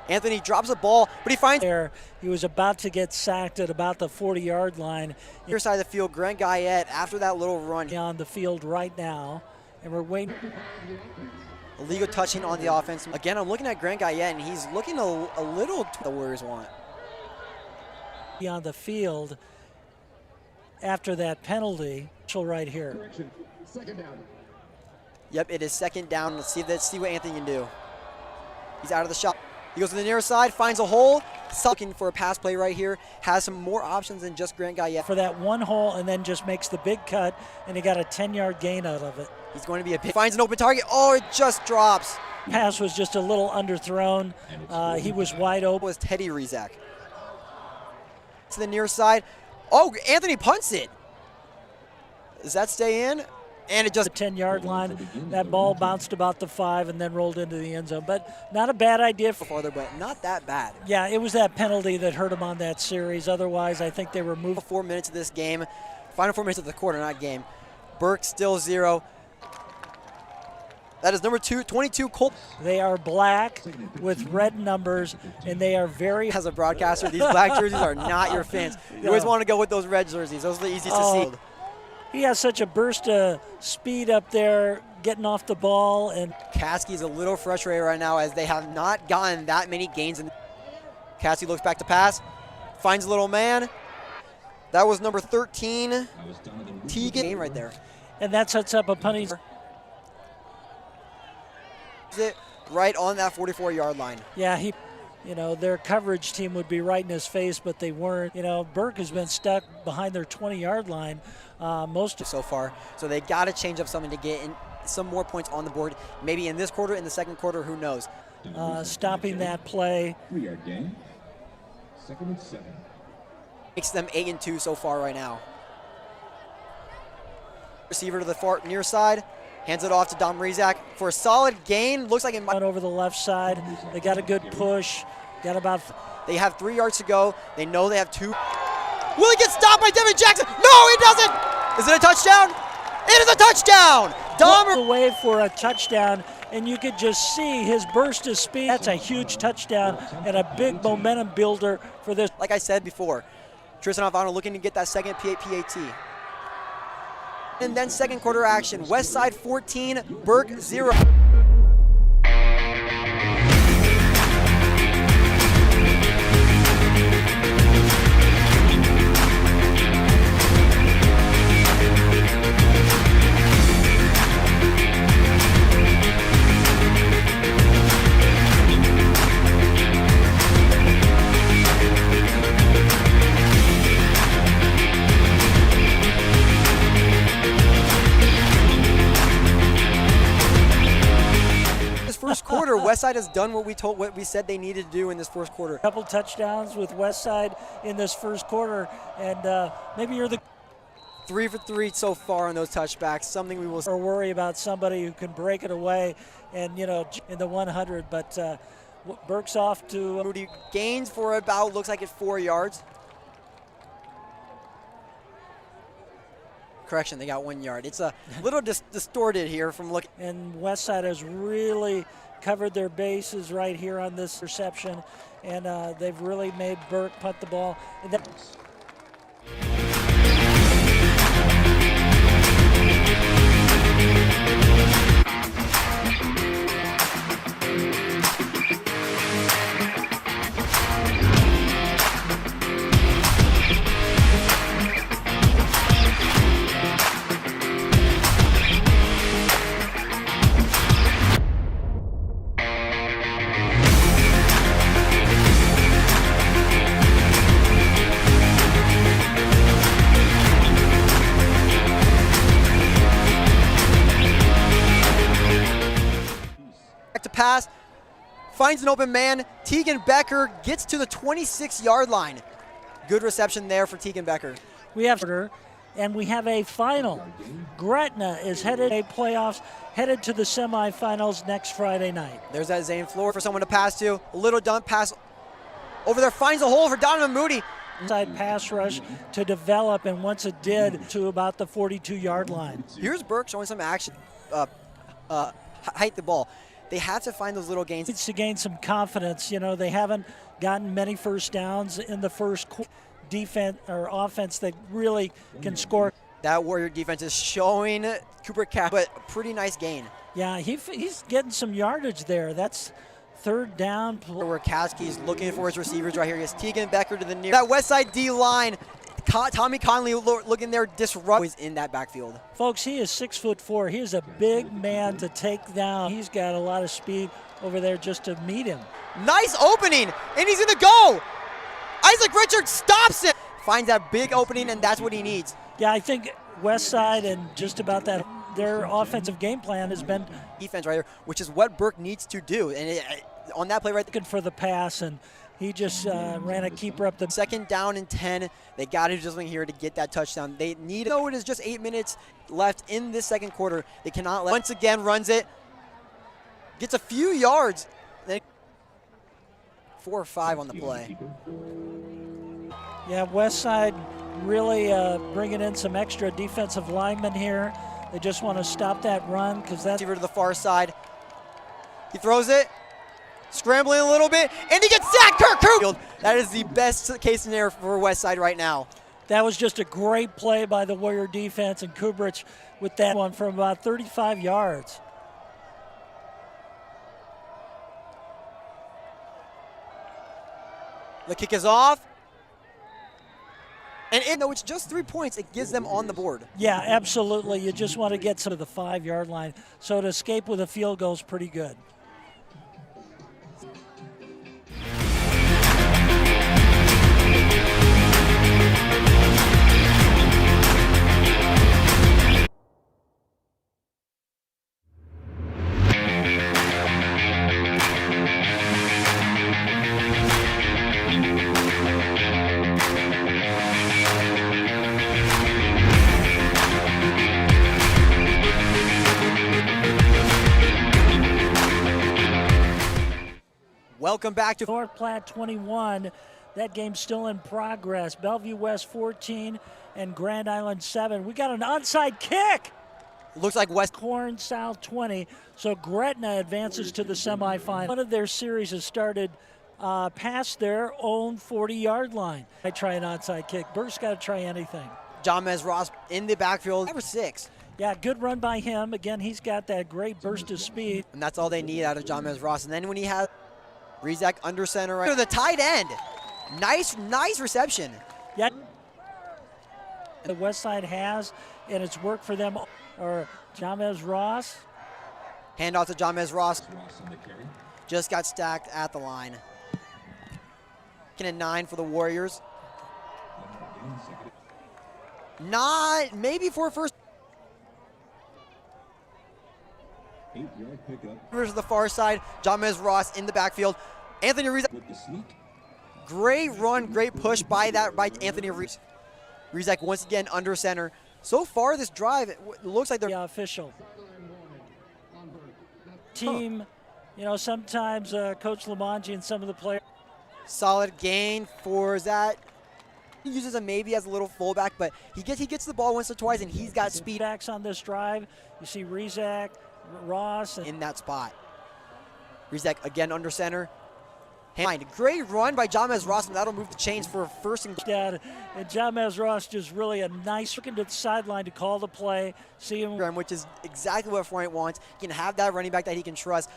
A: Anthony drops the ball, but he finds
B: there. He was about to get sacked at about the 40-yard line.
A: Your side of the field, Grant Guyett, after that little run.
B: On the field right now, and we're waiting.
A: Illegal touching on the offense. Again, I'm looking at Grant Guyett, and he's looking a little to the Warriors want.
B: On the field after that penalty, right here.
D: Correction, 2nd down.
A: Yep, it is 2nd down. Let's see what Anthony can do. He's out of the shot. He goes to the near side, finds a hole, looking for a pass play right here, has some more options than just Grant Guyett.
B: For that one hole, and then just makes the big cut, and he got a 10-yard gain out of it.
A: He's going to be a pick. Finds an open target. Oh, it just drops.
B: Pass was just a little underthrown. He was wide open.
A: It was Teddy Rezak. To the near side. Oh, Anthony punts it. Does that stay in? And it just.
B: The 10-yard line. That ball bounced about the 5 and then rolled into the end zone. But not a bad idea.
A: Farther, but not that bad.
B: Yeah, it was that penalty that hurt him on that series. Otherwise, I think they were moving.
A: 4 minutes of this game. Final 4 minutes of the quarter, not game. Burke still 0. That is number 22, Colt.
B: They are black with red numbers, and they are very.
A: As a broadcaster, these black jerseys are not your fans. You always want to go with those red jerseys. Those are the easiest to see.
B: He has such a burst of speed up there, getting off the ball. And
A: Katskee's a little frustrated right now as they have not gotten that many gains. Katskee looks back to pass, finds a little man. That was number 13, Teagan right there.
B: And that sets up a punting.
A: It right on that 44-yard line.
B: Yeah, their coverage team would be right in his face, but they weren't. Burke has been stuck behind their 20-yard line most
A: so far. So they got to change up something to get in some more points on the board. Maybe in this quarter, in the second quarter, who knows?
B: Stopping that play.
D: 3-yard gain. 2nd and 7.
A: Makes them 8-2 so far right now. Receiver to the far near side. Hands it off to Dom Rezak for a solid gain. Looks like it might.
B: Over the left side. They got a good push. Got about.
A: They have 3 yards to go. They know they have 2. Will he get stopped by Devon Jackson? No, he doesn't. Is it a touchdown? It is a touchdown!
B: Walked away for a touchdown, and you could just see his burst of speed. That's a huge touchdown and a big momentum builder for this.
A: Like I said before, Tristan Alvano looking to get that second PAT. And then second quarter action, Westside 14, Burke 0. First quarter, Westside has done what we said they needed to do in this first quarter.
B: Couple touchdowns with Westside in this first quarter, and maybe you're the
A: 3 for 3 so far on those touchbacks. Something we will
B: or worry about somebody who can break it away, and in the 100. But Burke's off to
A: Rudy gains for about looks like it's 4 yards. Correction, they got 1 yard. It's a little distorted here from looking.
B: And Westside has really covered their bases right here on this reception, and they've really made Burke punt the ball. And that
A: to pass, finds an open man. Tegan Becker gets to the 26-yard line. Good reception there for Tegan Becker.
B: we have and we have a final. Gretna is headed to playoffs, headed to the semifinals next Friday night.
A: There's that Zane floor for someone to pass to. A little dump pass over there, finds a hole for Donovan Moody.
B: Inside pass rush to develop, and once it did, to about the 42-yard line.
A: Here's Burke showing some action, height the ball. They have to find those little gains.
B: Needs to gain some confidence. They haven't gotten many first downs in the first defense or offense that really can score.
A: That Warrior defense is showing Cooper Katskee, but a pretty nice gain.
B: Yeah, he's getting some yardage there. That's third down.
A: Where Katskee is looking for his receivers right here. He has Tegan Becker to the near. That Westside D line. Tommy Conley looking there disrupt. He's in that backfield.
B: Folks, he is 6'4". He is a big man to take down. He's got a lot of speed over there just to meet him.
A: Nice opening, and he's gonna go. Isaac Richards stops it. Finds that big opening, and that's what he needs.
B: Yeah, I think Westside and just about that, their offensive game plan has been
A: defense right here, which is what Burke needs to do. And on that play right there,
B: looking for the pass, and he just ran a keeper up the
A: second down and 10. They got to do something here to get that touchdown. They need it. Though it is just 8 minutes left in this second quarter, they cannot let. Once again, runs it, gets a few yards. Then 4 or 5 on the play.
B: Yeah, Westside really bringing in some extra defensive linemen here. They just want to stop that run because that's
A: receiver to the far side. He throws it. Scrambling a little bit, and he gets sacked. Kirk Cooper. That is the best case scenario for Westside right now.
B: That was just a great play by the Warrior defense, and Kubrich with that one from about 35 yards.
A: The kick is off. And though it's just 3 points, it gives them on the board.
B: Yeah, absolutely. You just want to get to the 5-yard line. So to escape with a field goal is pretty good.
A: Welcome back to
B: North Platte 21. That game's still in progress. Bellevue West 14 and Grand Island 7. We got an onside kick.
A: Looks like West.
B: Corn South 20, so Gretna advances to the semifinal. One of their series has started past their own 40-yard line. I try an onside kick. Burke's got to try anything.
A: Jamez Ross in the backfield, 5 or 6.
B: Yeah, good run by him. Again, he's got that great burst of speed.
A: And that's all they need out of Jamez Ross. And then when he has Rizak under center, right to the tight end. Nice reception.
B: Yeah. The Westside has, and it's worked for them. Or Jamez Ross.
A: Handoff to Jamez Ross. Just got stacked at the line. Second and 9 for the Warriors. Not maybe for a first.
D: 8-yard pickup.
A: Versus the far side, Jamez Ross in the backfield. Anthony Rizak.
D: With the sneak.
A: Great run, great push by Anthony Rizak. Rizak once again under center. So far this drive, it looks like they're
B: the official. Team, you know, sometimes Coach Lamonji and some of the players.
A: Solid gain for Zat. He uses him maybe as a little fullback, but he gets the ball once or twice, and he's got speed.
B: Backs on this drive. You see Rizak, Ross.
A: In that spot. Rizak again under center. Great run by Jamez Ross, and that'll move the chains for a first and
B: And Jamez Ross just really a nice look into the sideline to call the play. See him.
A: which is exactly what Frank wants. He can have that running back that he can trust.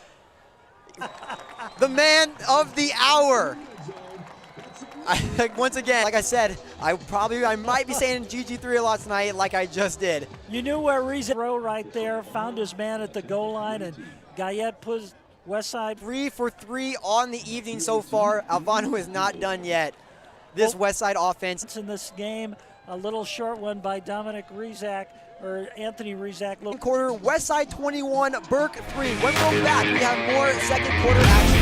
A: The man of the hour. Once again, like I said, I might be saying GG3 a lot tonight, like I just did.
B: You knew where Rizak throw right there, found his man at the goal line, and Guyett puts Westside
A: 3 for 3 on the evening so far. Albano is not done yet. This Westside offense.
B: In this game, a little short one by Dominic Rizak, or Anthony Rizak.
A: Quarter, Westside 21, Burke 3. When we go back, we have more second quarter action.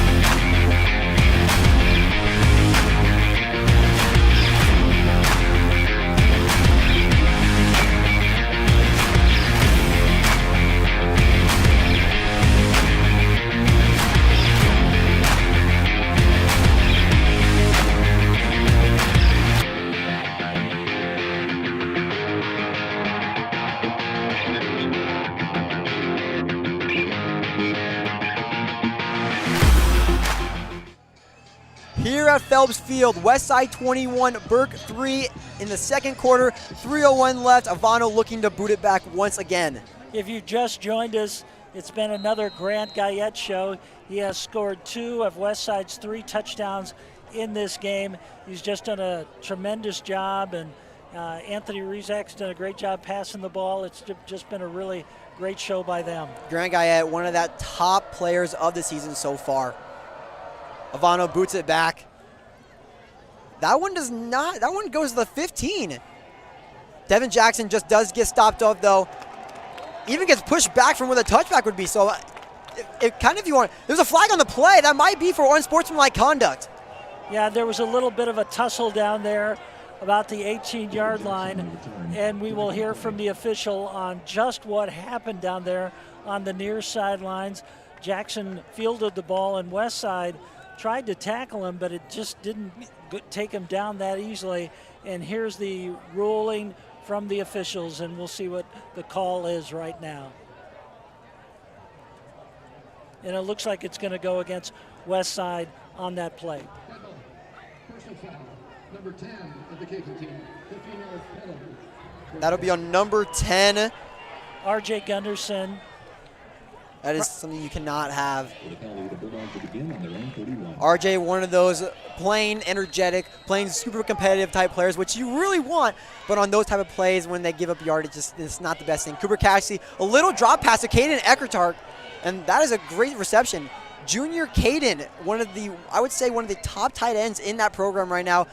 A: Here at Phelps Field, Westside 21, Burke 3 in the second quarter, 3:01 left. Avano looking to boot it back once again.
B: If you just joined us, it's been another Grant Guyett show. He has scored 2 of Westside's 3 touchdowns in this game. He's just done a tremendous job, and Anthony Rizak's done a great job passing the ball. It's just been a really great show by them.
A: Grant Guyett, one of the top players of the season so far. Avano boots it back. That one goes to the 15. Devon Jackson just does get stopped up though. Even gets pushed back from where the touchback would be. So it kind of, if you want, there's a flag on the play. That might be for unsportsmanlike conduct.
B: Yeah, there was a little bit of a tussle down there about the 18-yard line, and we will hear from the official on just what happened down there on the near sidelines. Jackson fielded the ball, and Westside tried to tackle him, but it just didn't take him down that easily. And here's the ruling from the officials, and we'll see what the call is right now. And it looks like it's going to go against Westside on that play.
D: Personal foul. Number 10 of the Cajun team, the female penalty.
A: That'll be on number 10.
B: R.J. Gunderson.
A: That is something you cannot have.
D: The penalty, the Bulldogs will begin on their own 31.
A: RJ, one of those playing energetic, playing super competitive type players, which you really want, but on those type of plays when they give up yardage, it's not the best thing. Cooper Katskee, a little drop pass to Caden Eckertart, and that is a great reception. Junior Caden, I would say one of the top tight ends in that program right now.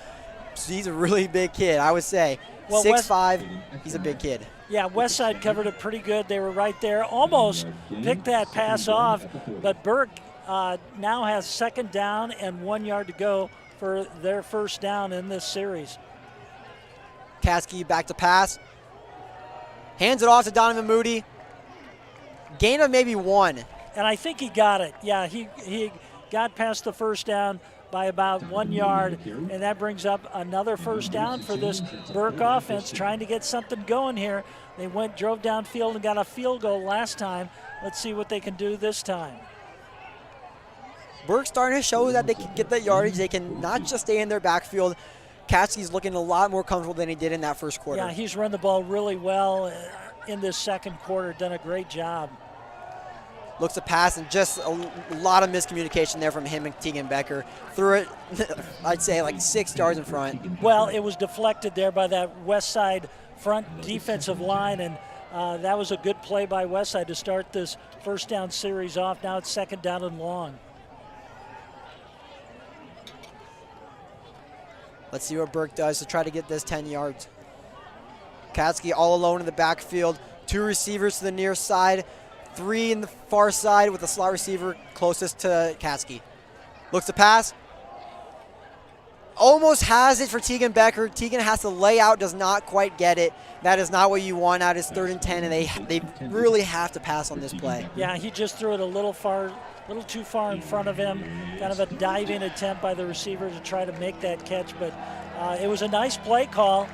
A: So he's a really big kid, I would say.
B: Well,
A: 6'5", he's a big kid.
B: Yeah, Westside covered it pretty good. They were right there, almost picked that pass off, but Burke now has second down and 1 yard to go for their first down in this series.
A: Katskee back to pass. Hands it off to Donovan Moody. Gain of maybe 1.
B: And I think he got it. Yeah, he got past the first down by about 1 yard, and that brings up another first down for this Burke offense, trying to get something going here. They drove downfield and got a field goal last time. Let's see what they can do this time.
A: Burke's starting to show that they can get that yardage. They can not just stay in their backfield. Katskee's looking a lot more comfortable than he did in that first quarter.
B: Yeah, he's run the ball really well in this second quarter, done a great job.
A: Looks to pass, and just a lot of miscommunication there from him and Tegan Becker. Threw it, I'd say, like 6 yards in front.
B: Well, it was deflected there by that Westside front defensive line, and that was a good play by Westside to start this first down series off. Now it's second down and long.
A: Let's see what Burke does to try to get this 10 yards. Katskee all alone in the backfield. 2 receivers to the near side. 3 in the far side with the slot receiver closest to Katskee. Looks to pass. Almost has it for Tegan Becker. Tegan has to lay out, does not quite get it. That is not what you want out. It's 3rd and 10, and they really have to pass on this play.
B: Yeah, he just threw it a little too far in front of him. Kind of a diving attempt by the receiver to try to make that catch, but it was a nice play call.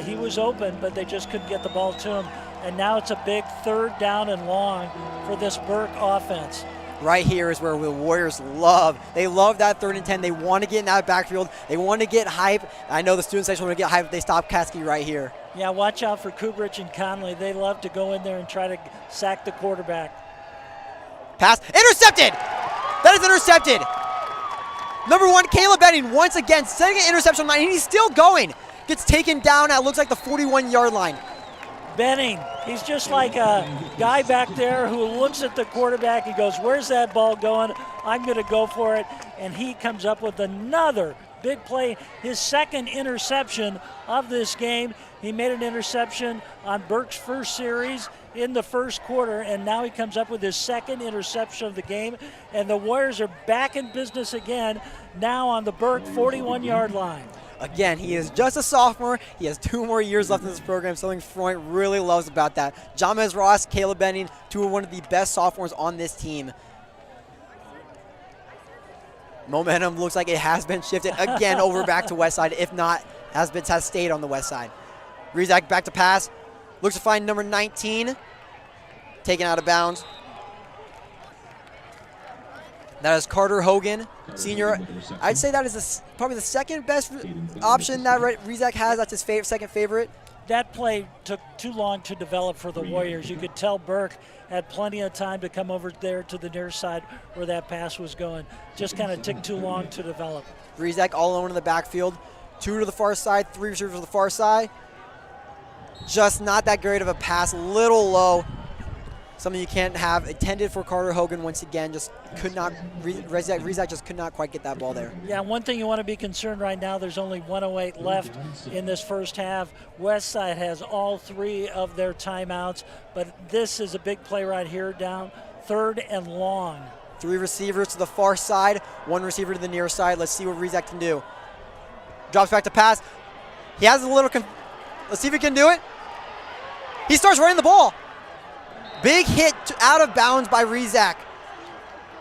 B: He was open, but they just couldn't get the ball to him. And now it's a big 3rd down and long for this Burke offense.
A: Right here is where the Warriors love. They love that 3rd and 10. They want to get in that backfield. They want to get hype. I know the student section want to get hype. They stop Katskee right here.
B: Yeah, watch out for Kubrich and Conley. They love to go in there and try to sack the quarterback.
A: Pass. Intercepted! That is intercepted. Number 1, Caleb Benning, once again, setting an interception line, and he's still going. Gets taken down at, looks like, the 41-yard line.
B: Benning, he's just like a guy back there who looks at the quarterback and goes, where's that ball going? I'm going to go for it. And he comes up with another big play, his 2nd interception of this game. He made an interception on Burke's first series in the first quarter, and now he comes up with his 2nd interception of the game. And the Warriors are back in business again, now on the Burke 41-yard line.
A: Again, he is just a sophomore. He has 2 more years left in this program, something Freund really loves about that. Jamez Ross, Caleb Benning, 2 of one of the best sophomores on this team. Momentum looks like it has been shifted again over back to Westside. If not, has stayed on the west side. Rizak back to pass. Looks to find number 19. Taken out of bounds. That is Carter Hogan, senior. I'd say that is probably the 2nd best option that Rizak has. That's his 2nd favorite.
B: That play took too long to develop for the Warriors. You could tell Burke had plenty of time to come over there to the near side where that pass was going. Just kind of took too long to develop.
A: Rizak all alone in the backfield. 2 to the far side, 3 receivers to the far side. Just not that great of a pass, little low. Something you can't have. Intended for Carter Hogan once again, just could not, Rizak just could not quite get that ball there.
B: Yeah, one thing you want to be concerned right now, there's only 1:08 left in this first half. Westside has all 3 of their timeouts, but this is a big play right here down 3rd and long.
A: 3 receivers to the far side, 1 receiver to the near side. Let's see what Rizak can do. Drops back to pass. He has a little, let's see if he can do it. He starts running the ball. Big hit out of bounds by Rizak.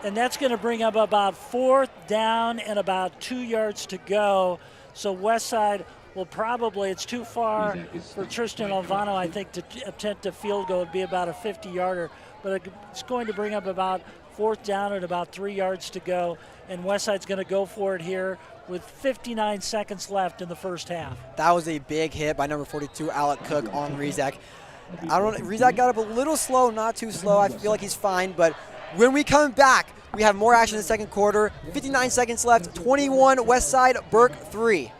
B: And that's going to bring up about 4th down and about 2 yards to go. So Westside will probably, it's too far for Tristan Alvano, I think, to attempt a field goal. It'd be about a 50-yarder. But it's going to bring up about 4th down and about 3 yards to go. And Westside's going to go for it here with 59 seconds left in the first half.
A: That was a big hit by number 42, Alec Cook, on Rizak. Rizak got up a little slow, not too slow. I feel like he's fine, but when we come back, we have more action in the second quarter. 59 seconds left, 21 Westside, Burke 3.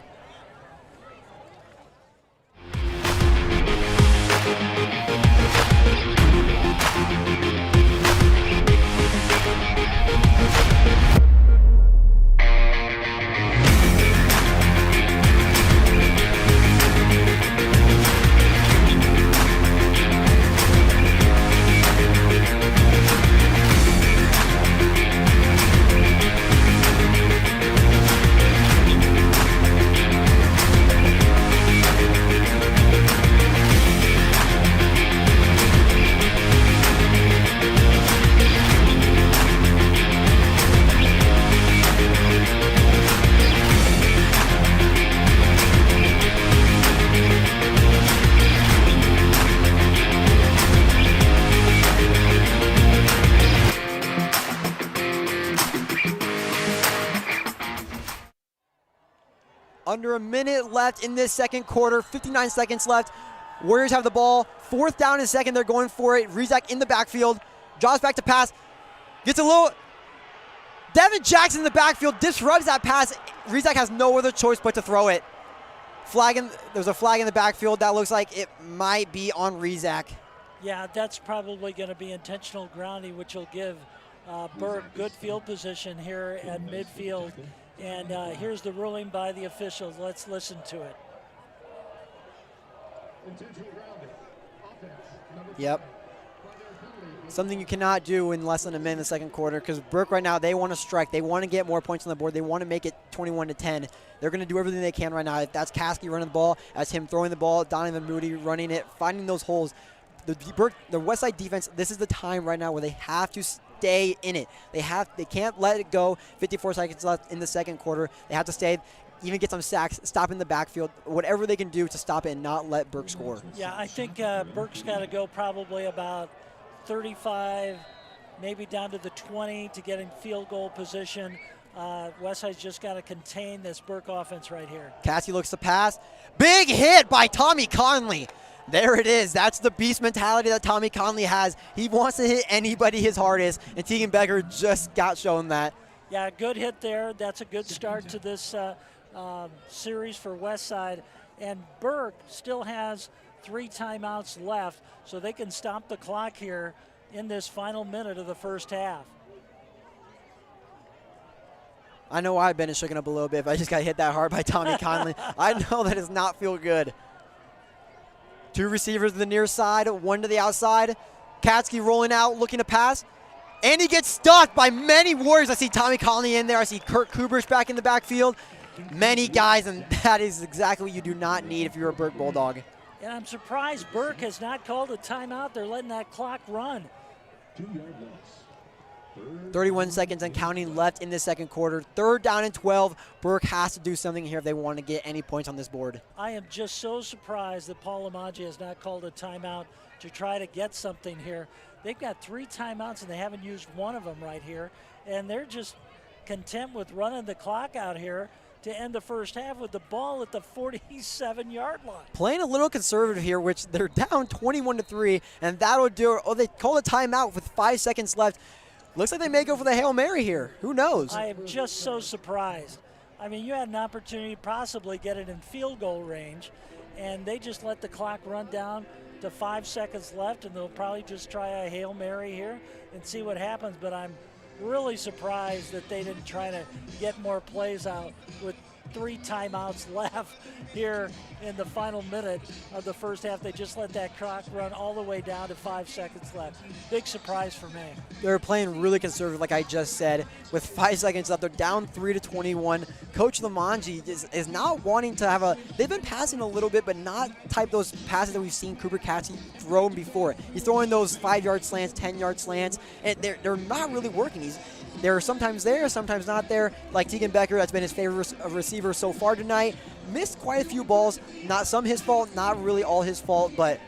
A: under a minute left in this second quarter, 59 seconds left. Warriors have the ball. 4th down and 2nd, they're going for it. Rizak in the backfield, draws back to pass, gets a little. Devon Jackson in the backfield disrupts that pass. Rizak has no other choice but to throw it. There's a flag in the backfield that looks like it might be on Rizak.
B: Yeah, that's probably going to be intentional grounding, which will give Burke good field position here at midfield. And here's the ruling by the officials. Let's listen to it.
A: Yep. Something you cannot do in less than a minute in the second quarter, because Burke right now, they want to strike. They want to get more points on the board. They want to make it 21-10. They're going to do everything they can right now. If that's Katskee running the ball, that's him throwing the ball, Donovan Moody running it, finding those holes. The Westside defense, this is the time right now where they have to stay in it. They can't let it go. 54 seconds left in the second quarter. They have to stay, even get some sacks, stop in the backfield, whatever they can do to stop it and not let Burke score.
B: Yeah, I think Burke's got to go probably about 35, maybe down to the 20 to get in field goal position. Westside's just got to contain this Burke offense right here.
A: Katskee looks to pass. Big hit by Tommy Conley. There it is. That's the beast mentality that Tommy Conley has. He wants to hit anybody his hardest, and Tegan Becker just got shown that.
B: Yeah, good hit there. That's a good start to this series for Westside. And Burke still has 3 timeouts left, so they can stop the clock here in this final minute of the first half.
A: I know I've been shaken up a little bit, but I just got hit that hard by Tommy Conley. I know that does not feel good. 2 receivers to the near side, 1 to the outside. Katskee rolling out, looking to pass. And he gets stuffed by many Warriors. I see Tommy Conley in there. I see Kurt Kubrish back in the backfield. Many guys, and that is exactly what you do not need if you're a Burke Bulldog.
B: And I'm surprised Burke has not called a timeout. They're letting that clock run.
D: 2-yard loss.
A: 31 seconds and counting left in the second quarter. 3rd down and 12. Burke has to do something here if they want to get any points on this board.
B: I am just so surprised that Paul Amaji has not called a timeout to try to get something here. They've got 3 timeouts and they haven't used one of them right here. And they're just content with running the clock out here to end the first half with the ball at the 47-yard line.
A: Playing a little conservative here, which they're down 21-3, and that'll do it. Oh, they call a timeout with 5 seconds left. Looks like they may go for the Hail Mary here. Who knows?
B: I am just so surprised. I mean, you had an opportunity to possibly get it in field goal range, and they just let the clock run down to 5 seconds left, and they'll probably just try a Hail Mary here and see what happens. But I'm really surprised that they didn't try to get more plays out with 3 timeouts left here in the final minute of the first half. They just let that clock run all the way down to 5 seconds left. Big surprise for me.
A: They're playing really conservative, like I just said. With 5 seconds left, they're down 3-21. Coach Lamanji is not wanting to have they've been passing a little bit, but not type those passes that we've seen Cooper Katskee throw before. He's throwing those 5-yard slants, 10-yard slants, and they're not really working. They're sometimes there, sometimes not there. Like Tegan Becker, that's been his favorite receiver so far tonight. Missed quite a few balls. Not some his fault, not really all his fault, but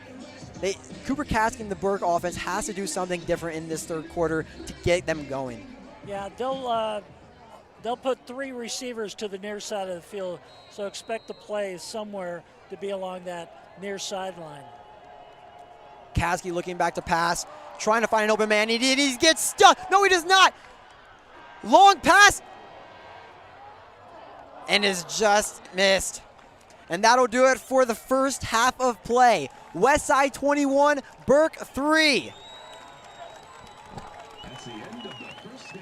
A: Cooper Katskee and the Burke offense has to do something different in this third quarter to get them going.
B: Yeah, they'll put 3 receivers to the near side of the field, so expect the play somewhere to be along that near sideline.
A: Katskee looking back to pass, trying to find an open man. He gets stuck. No, he does not. Long pass, and is just missed. And that'll do it for the first half of play. Westside 21, Burke 3.
D: That's the end of the first half.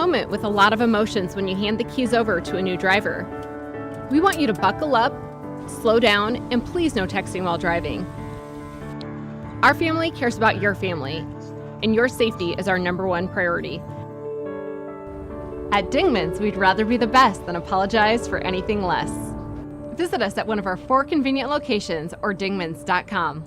C: moment with a lot of emotions when you hand the keys over to a new driver. We want you to buckle up, slow down, and please no texting while driving. Our family cares about your family, and your safety is our #1 priority. At Dingman's, we'd rather be the best than apologize for anything less. Visit us at one of our 4 convenient locations or dingmans.com.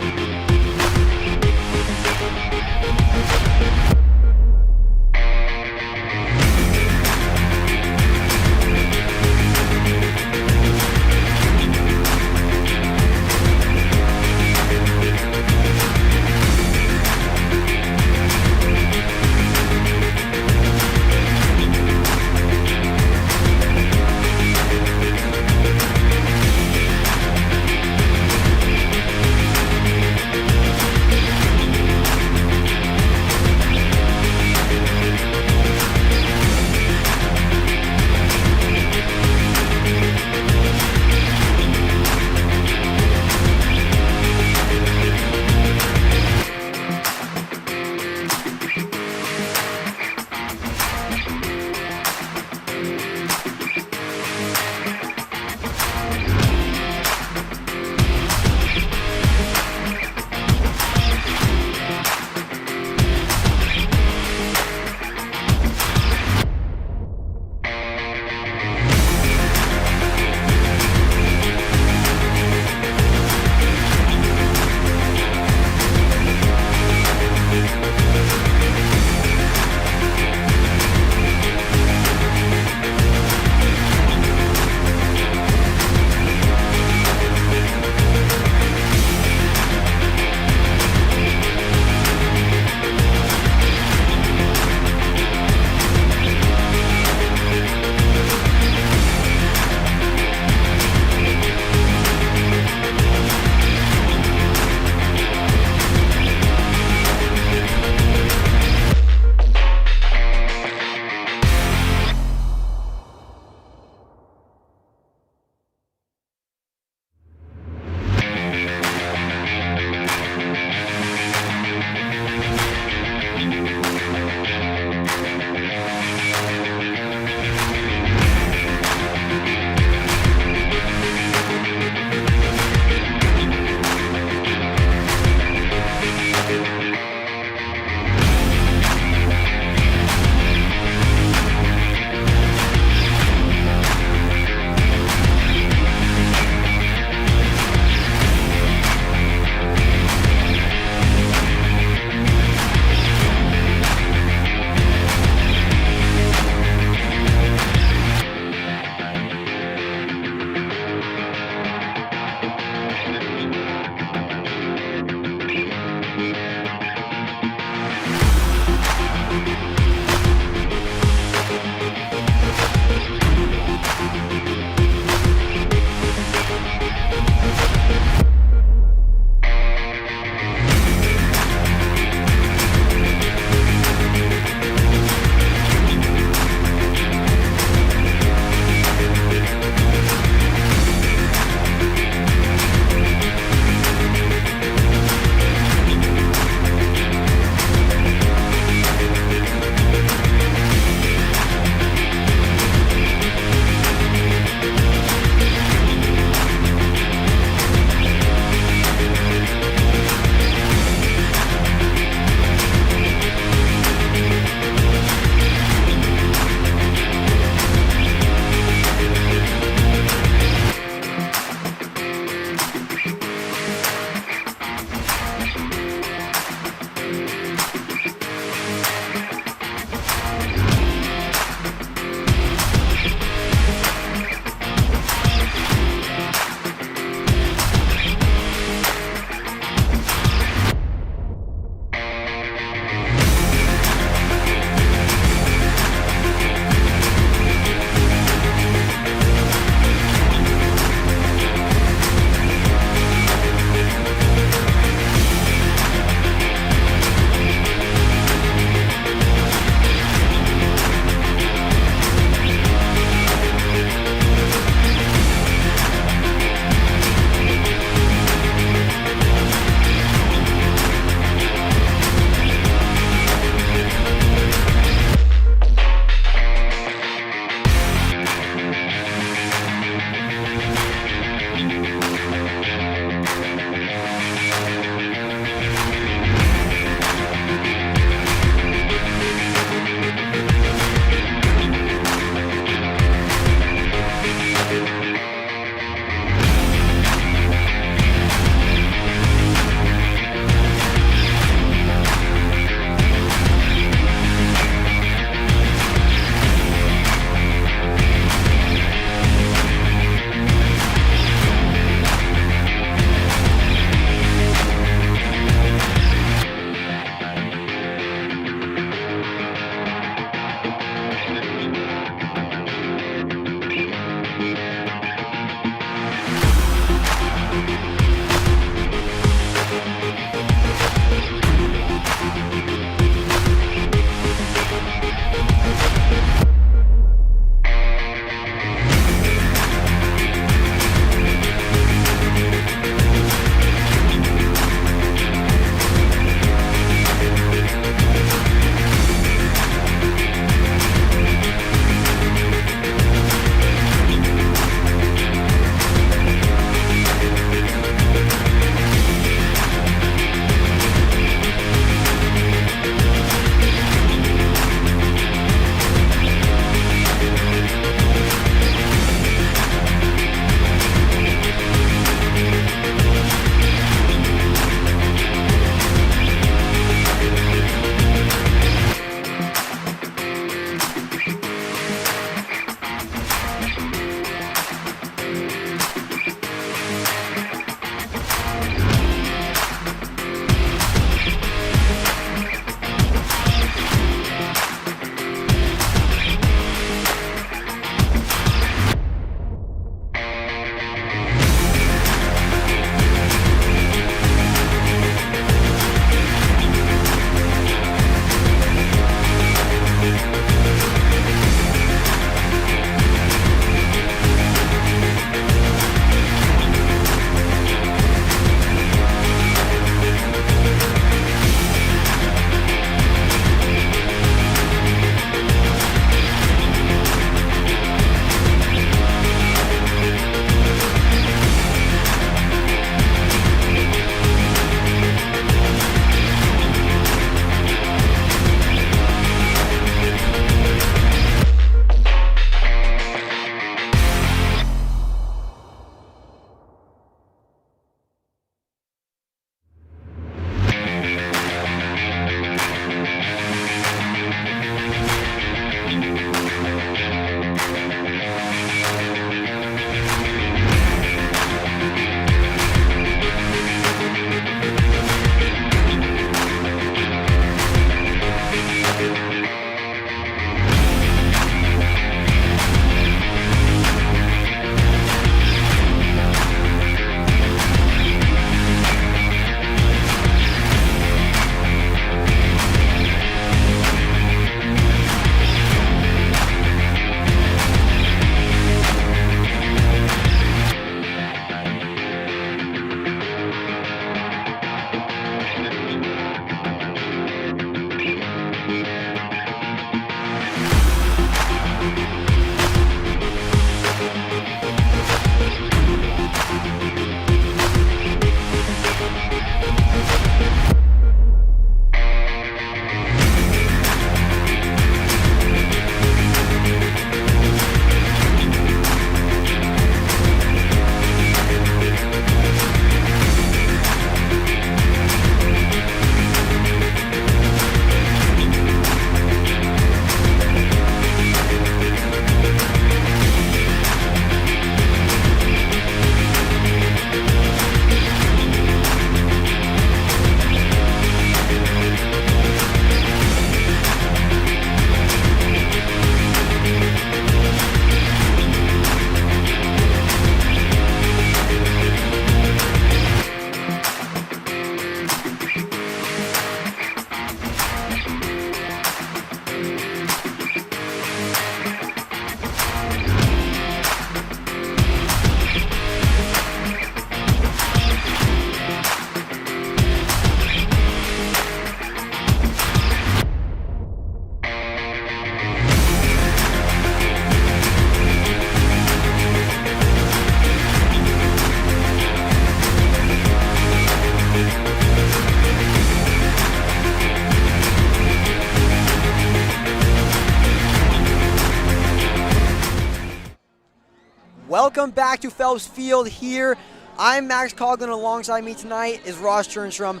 A: Welcome back to Phelps Field here. I'm Max Coughlin. Alongside me tonight is Ross Jernstrom.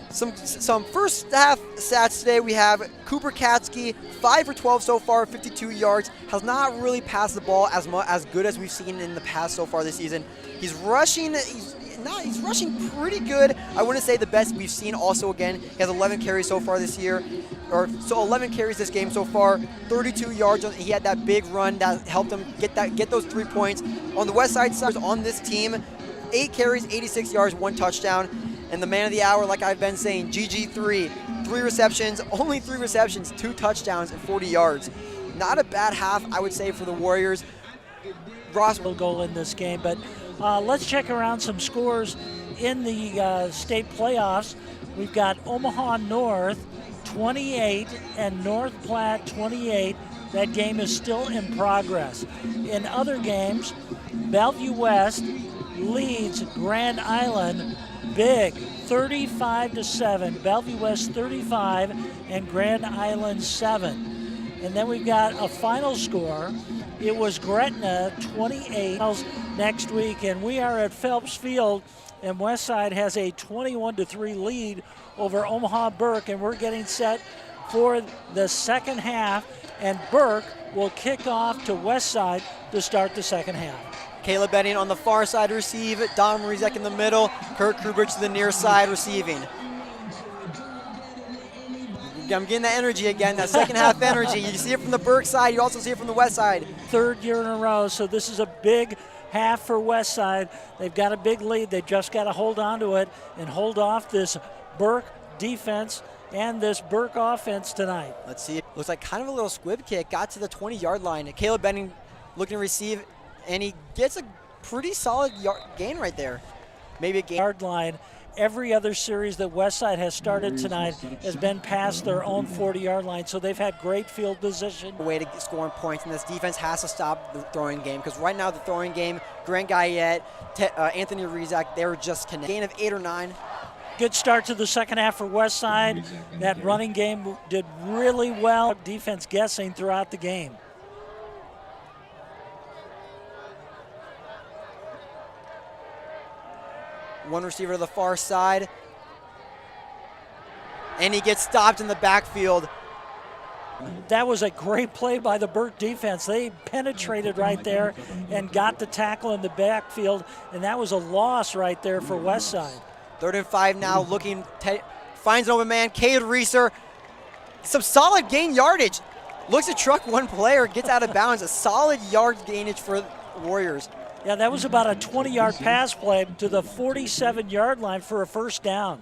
A: Some first half stats today. We have Cooper Katskee, 5 for 12 so far, 52 yards. Has not really passed the ball as good as we've seen in the past so far this season. He's rushing. He's rushing pretty good. I wouldn't say the best we've seen. Also, again, he has 11 carries so far this year, 11 carries this game so far, 32 yards. He had that big run that helped him get those 3 points. On the Westside side, on this team, 8 carries, 86 yards, 1 touchdown. And the man of the hour, like I've been saying, GG3, 3 receptions, only 3 receptions, 2 touchdowns, and 40 yards. Not a bad half, I would say, for the Warriors. Ross
B: will goal in this game, but let's check around some scores in the state playoffs. We've got Omaha North 28 and North Platte 28. That game is still in progress. In other games, Bellevue West leads Grand Island big, 35-7. Bellevue West 35 and Grand Island 7. And then we've got a final score. It was Gretna 28 next week, and we are at Phelps Field, and Westside has a 21-3 lead over Omaha Burke, and we're getting set for the second half, and Burke will kick off to Westside to start the second half.
A: Caleb Benning on the far side receive. Don Marizek in the middle. Kurt Krubich to the near side receiving. I'm getting that energy again, that second half energy. You see it from the Burke side. You also see it from the West side.
B: Third year in a row, so this is a big half for Westside. They've got a big lead. They just got to hold on to it and hold off this Burke defense and this Burke offense tonight.
A: Let's see. Looks like kind of a little squib kick. Got to the 20-yard line. Caleb Benning looking to receive, and he gets a pretty solid gain right there. Maybe a gain.
B: Yard line. Every other series that Westside has started tonight has been past their own 40-yard line, so they've had great field position.
A: Way to score points, and this defense has to stop the throwing game, because right now the throwing game, Grant Guyett, Anthony Rizak, they're just connected. Gain of 8 or 9.
B: Good start to the second half for Westside. That running game did really well. Defense guessing throughout the game.
A: One receiver to the far side, and he gets stopped in the backfield.
B: That was a great play by the Burke defense. They penetrated right there and got the tackle in the backfield, and that was a loss right there for Westside.
A: 3rd and 5 now, looking, finds an open man, Cade Reeser. Some solid gain yardage. Looks to truck one player, gets out of bounds. A solid yard gainage for Warriors.
B: Yeah, that was about a 20-yard pass play to the 47-yard line for a first down.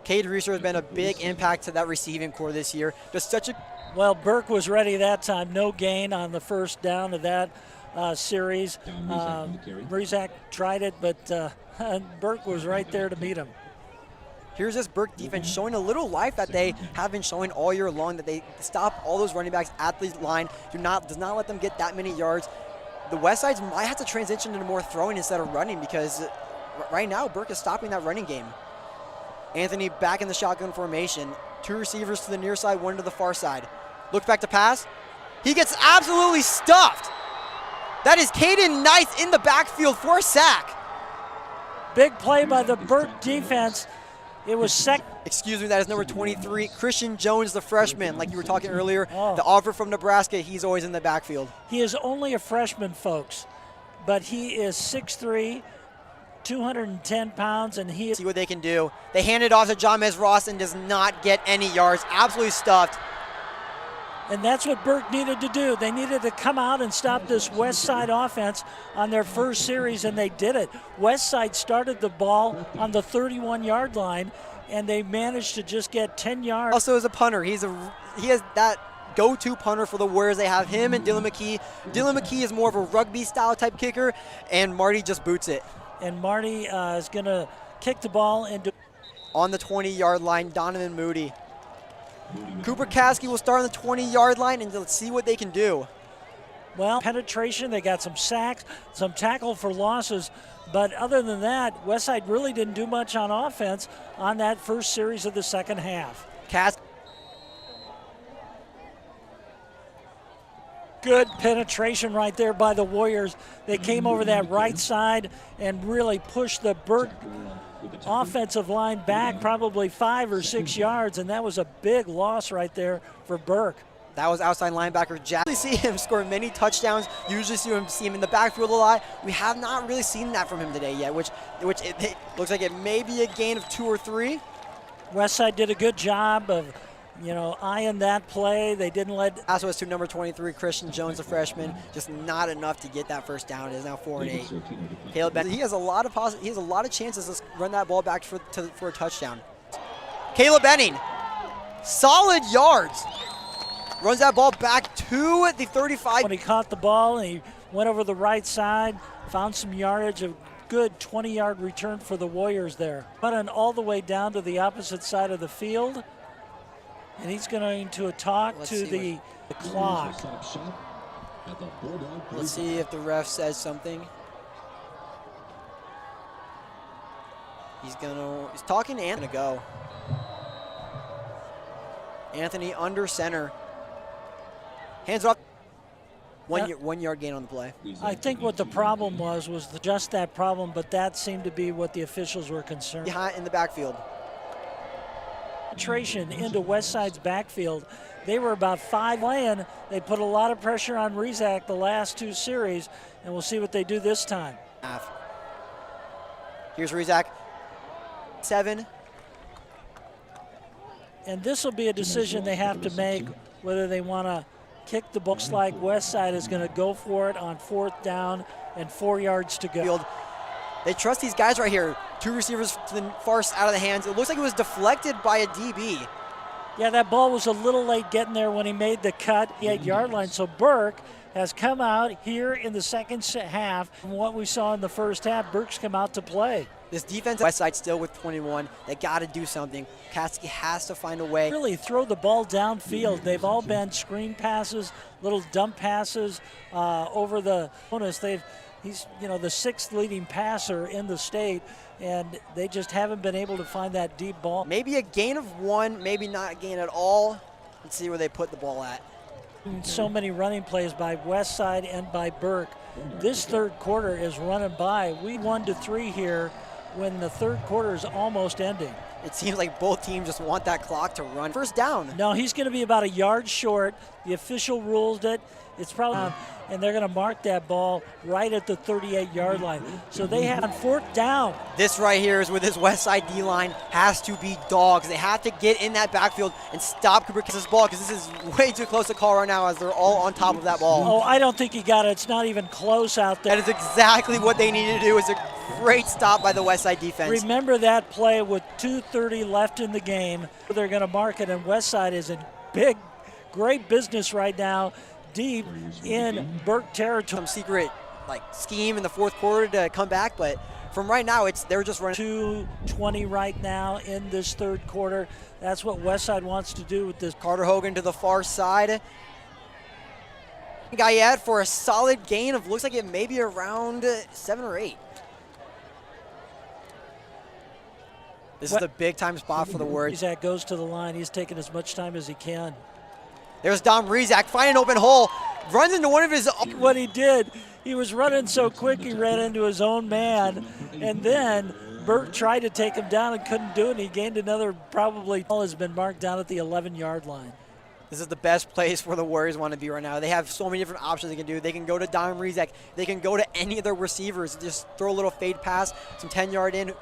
A: Cade Reeser has been a big impact to that receiving core this year. Just such a...
B: Well, Burke was ready that time. No gain on the first down of that series. Mrizak tried it, but Burke was right there to meet him.
A: Here's this Burke defense showing a little life that they have been showing all year long, that they stop all those running backs at the line, does not let them get that many yards. The Westsides might have to transition into more throwing instead of running, because right now Burke is stopping that running game. Anthony back in the shotgun formation. 2 receivers to the near side, 1 to the far side. Looks back to pass. He gets absolutely stuffed. That is Caden Nice in the backfield for a sack.
B: Big play by the Burke defense. It was
A: Excuse me, that is number 23, Christian Jones, the freshman, like you were talking earlier.
B: Oh.
A: The offer from Nebraska, he's always in the backfield.
B: He is only a freshman, folks, but he is 6'3", 210 pounds, and he is...
A: See what they can do. They hand it off to Jamez Ross and does not get any yards. Absolutely stuffed.
B: And that's what Burke needed to do. They needed to come out and stop this Westside offense on their first series, and they did it. Westside started the ball on the 31-yard line, and they managed to just get 10 yards.
A: Also as a punter, he has that go-to punter for the Warriors. They have him and Dylan McKee. Dylan McKee is more of a rugby-style type kicker, and Marty just boots it.
B: And Marty is going to kick the ball into...
A: On the 20-yard line, Donovan Moody. Cooper Katskee will start on the 20-yard line, and let's see what they can do.
B: Well, penetration, they got some sacks, some tackle for losses, but other than that, Westside really didn't do much on offense on that first series of the second half. Good penetration right there by the Warriors. They came over that right side and really pushed the Burke offensive line back probably 5 or 6 yards, and that was a big loss right there for Burke.
A: That was outside linebacker Jack. We see him score many touchdowns. Usually see him in the backfield a lot. We have not really seen that from him today yet, which it looks like it may be a gain of 2 or 3.
B: Westside did a good job of, eyeing that play. They didn't let.
A: Pass was to number 23, Christian Jones, a freshman. Just not enough to get that first down. It is now 4-8. Caleb Benning, he has a lot of chances to run that ball back for a touchdown. Caleb Benning, solid yards. Runs that ball back to the 35.
B: When he caught the ball and he went over the right side, found some yardage, a good 20-yard return for the Warriors there. Running all the way down to the opposite side of the field. And he's going to talk to the clock.
A: Let's see if the ref says something. He's talking to Anthony. Go. Anthony under center. Hands off. 1 yard gain on the play.
B: I think what the problem was just that problem, but that seemed to be what the officials were concerned.
A: Behind in the backfield.
B: Penetration into Westside's backfield. They were about 5 laying. They put a lot of pressure on Rizak the last 2 series, and we'll see what they do this time.
A: Here's Rizak. 7.
B: And this will be a decision they have to make, whether they want to kick the ball. Looks like Westside is going to go for it on 4th down and 4 yards to go.
A: They trust these guys right here. 2 receivers to the far out of the hands. It looks like it was deflected by a DB.
B: Yeah, that ball was a little late getting there when he made the cut, the 8-yard line. So Burke has come out here in the second half. From what we saw in the first half, Burke's come out to play.
A: This defense, Westside still with 21. They got to do something. Katskee has to find a way.
B: Really throw the ball downfield. They've all been screen passes, little dump passes over the bonus. He's the 6th leading passer in the state, and they just haven't been able to find that deep ball.
A: Maybe a gain of 1, maybe not a gain at all. Let's see where they put the ball at.
B: So many running plays by Westside and by Burke. This 3rd quarter is running by. We 1-3 here when the 3rd quarter is almost ending.
A: It seems like both teams just want that clock to run. First down.
B: No, he's going to be about a yard short. The official ruled it. It's probably, and they're going to mark that ball right at the 38-yard line. So they have 4th down.
A: This right here is where this Westside D-line has to be dogs. They have to get in that backfield and stop Cooper Katskie's ball, because this is way too close to call right now as they're all on top of that ball.
B: Oh, I don't think he got it. It's not even close out there.
A: That is exactly what they need to do. It's a great stop by the Westside defense.
B: Remember that play with 2:30 left in the game. They're going to mark it, and Westside is in great business right now, deep in Burke territory.
A: Some secret scheme in the 4th quarter to come back, but from right now they're just running.
B: 2:20 right now in this 3rd quarter. That's what Westside wants to do with this.
A: Carter Hogan to the far side. Guyett for a solid gain of, looks like it may be around 7 or 8. This is the big time spot for the Warriors.
B: Rizak goes to the line. He's taking as much time as he can.
A: There's Dom Rizak, find an open hole, runs into one of his.
B: What he did, he was running so quick he ran into his own man, and then Burke tried to take him down and couldn't do it, and he gained another, probably ball has been marked down at the 11-yard line.
A: This is the best place where the Warriors want to be right now. They have so many different options they can do. They can go to Dom Rizak. They can go to any of their receivers. Just throw a little fade pass, some 10-yard in.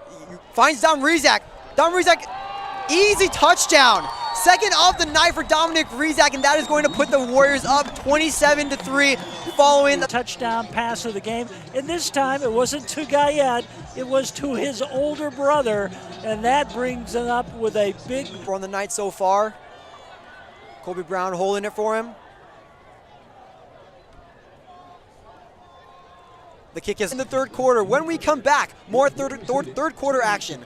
A: Finds Dom Rizak. Dom Rizak, easy touchdown. 2nd of the night for Dominic Rizak, and that is going to put the Warriors up 27-3 following the
B: touchdown pass of the game. And this time it wasn't to Guyett, it was to his older brother, and that brings him up with a big.
A: On the night so far. Kobe Brown holding it for him. The kick is in the 3rd quarter. When we come back, more third quarter action.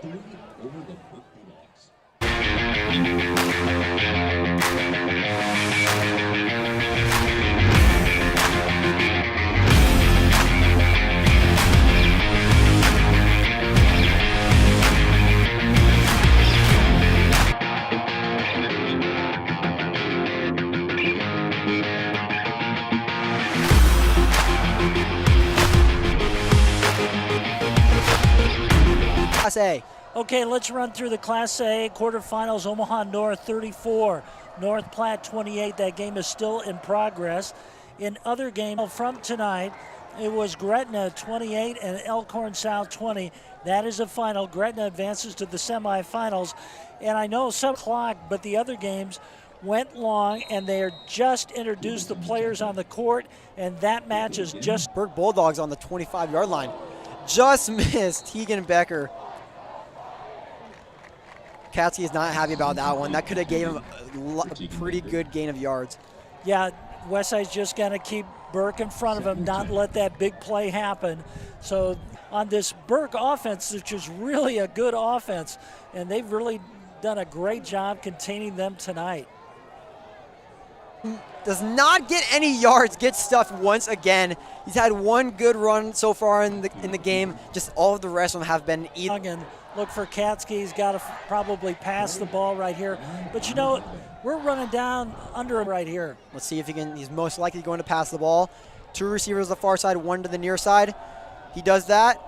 A: Class A.
B: Okay, let's run through the Class A quarterfinals. Omaha North 34, North Platte 28. That game is still in progress. In other games from tonight, it was Gretna 28 and Elkhorn South 20. That is a final. Gretna advances to the semifinals. And I know 7 o'clock, but the other games went long, and they are just introduced the players on the court, and that match is just.
A: Burke Bulldogs on the 25-yard line. Just missed Tegan Becker. Katskee is not happy about that one. That could have gave him a pretty good gain of yards.
B: Yeah, Westside's just going to keep Burke in front of him, not let that big play happen. So on this Burke offense, which is really a good offense, and they've really done a great job containing them tonight.
A: Does not get any yards, gets stuffed once again. He's had one good run so far in the game. Just all of the rest of them have been either.
B: And look for Katskee. He's got to probably pass the ball right here. But you know, we're running down under him right here.
A: Let's see if he can. He's most likely going to pass the ball. 2 receivers the far side, 1 to the near side. He does that.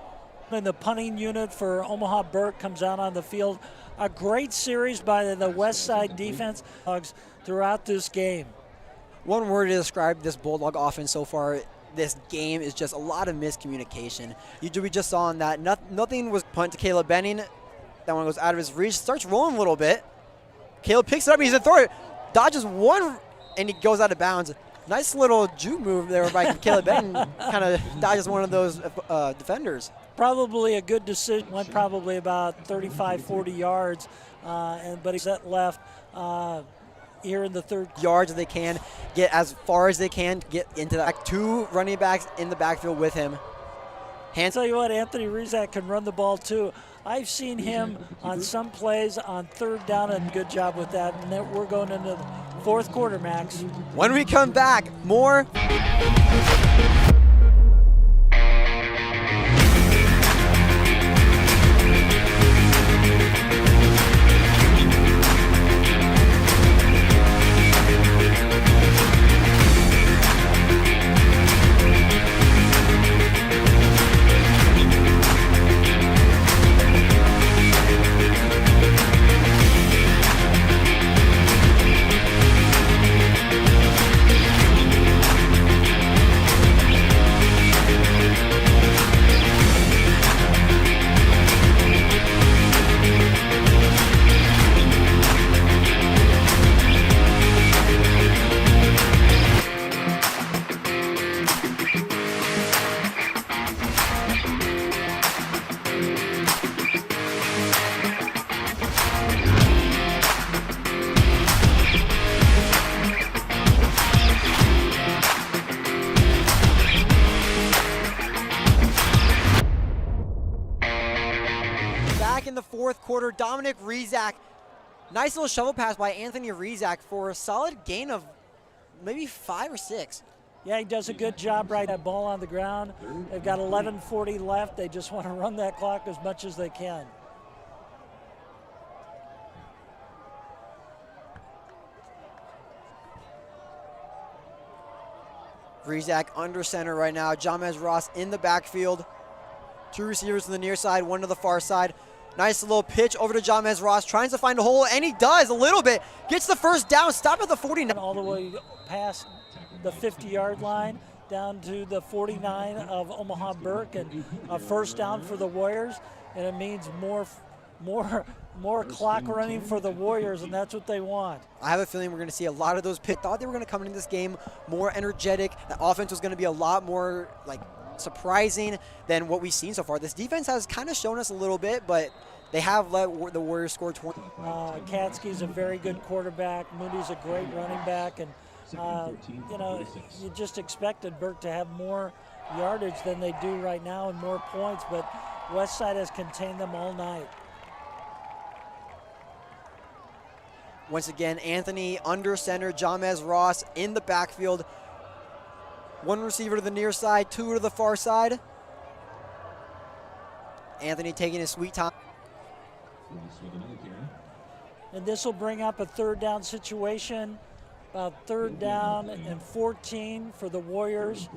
B: And the punting unit for Omaha Burke comes out on the field. A great series by the Westside defense throughout this game.
A: One word to describe this Bulldog offense so far this game is just a lot of miscommunication. We just saw on that. Nothing was punt to Caleb Benning. That one goes out of his reach. Starts rolling a little bit. Caleb picks it up. He's going to throw it. Dodges one, and he goes out of bounds. Nice little juke move there by Caleb Benning. Kind of dodges one of those defenders.
B: Probably a good decision. Went probably about 35, 40 yards, but he's at left. Here in the third
A: yards they can get as far as they can get into that. 2 running backs in the backfield with him.
B: I'll tell you what, Anthony Rizak can run the ball too. I've seen him on some plays on 3rd down, and good job with that. And then we're going into the 4th quarter, Max.
A: When we come back, more. In the 4th quarter, Dominic Rizak. Nice little shovel pass by Anthony Rizak for a solid gain of maybe 5 or 6.
B: Yeah, he does a good job right. That ball on the ground. They've got 11:40 left. They just want to run that clock as much as they can.
A: Rizak under center right now. Jamez Ross in the backfield. 2 receivers to the near side, 1 to the far side. Nice little pitch over to Jamez Ross, trying to find a hole, and he does a little bit. Gets the first down, stop at the 49.
B: All the way past the 50-yard line down to the 49 of Omaha Burke, and a first down for the Warriors, and it means more clock running for the Warriors, and that's what they want.
A: I have a feeling we're going to see a lot of those pits. Thought they were going to come into this game more energetic. The offense was going to be a lot more surprising than what we've seen so far. This defense has kind of shown us a little bit, but they have let the Warriors score 20.
B: Katskee's a very good quarterback. Moody's a great running back, and you just expected Burke to have more yardage than they do right now and more points, but Westside has contained them all night.
A: Once again, Anthony under center, Jamez Ross in the backfield. 1 receiver to the near side, 2 to the far side. Anthony taking his sweet time.
B: And this will bring up a 3rd down situation, about 3rd down and 14 for the Warriors.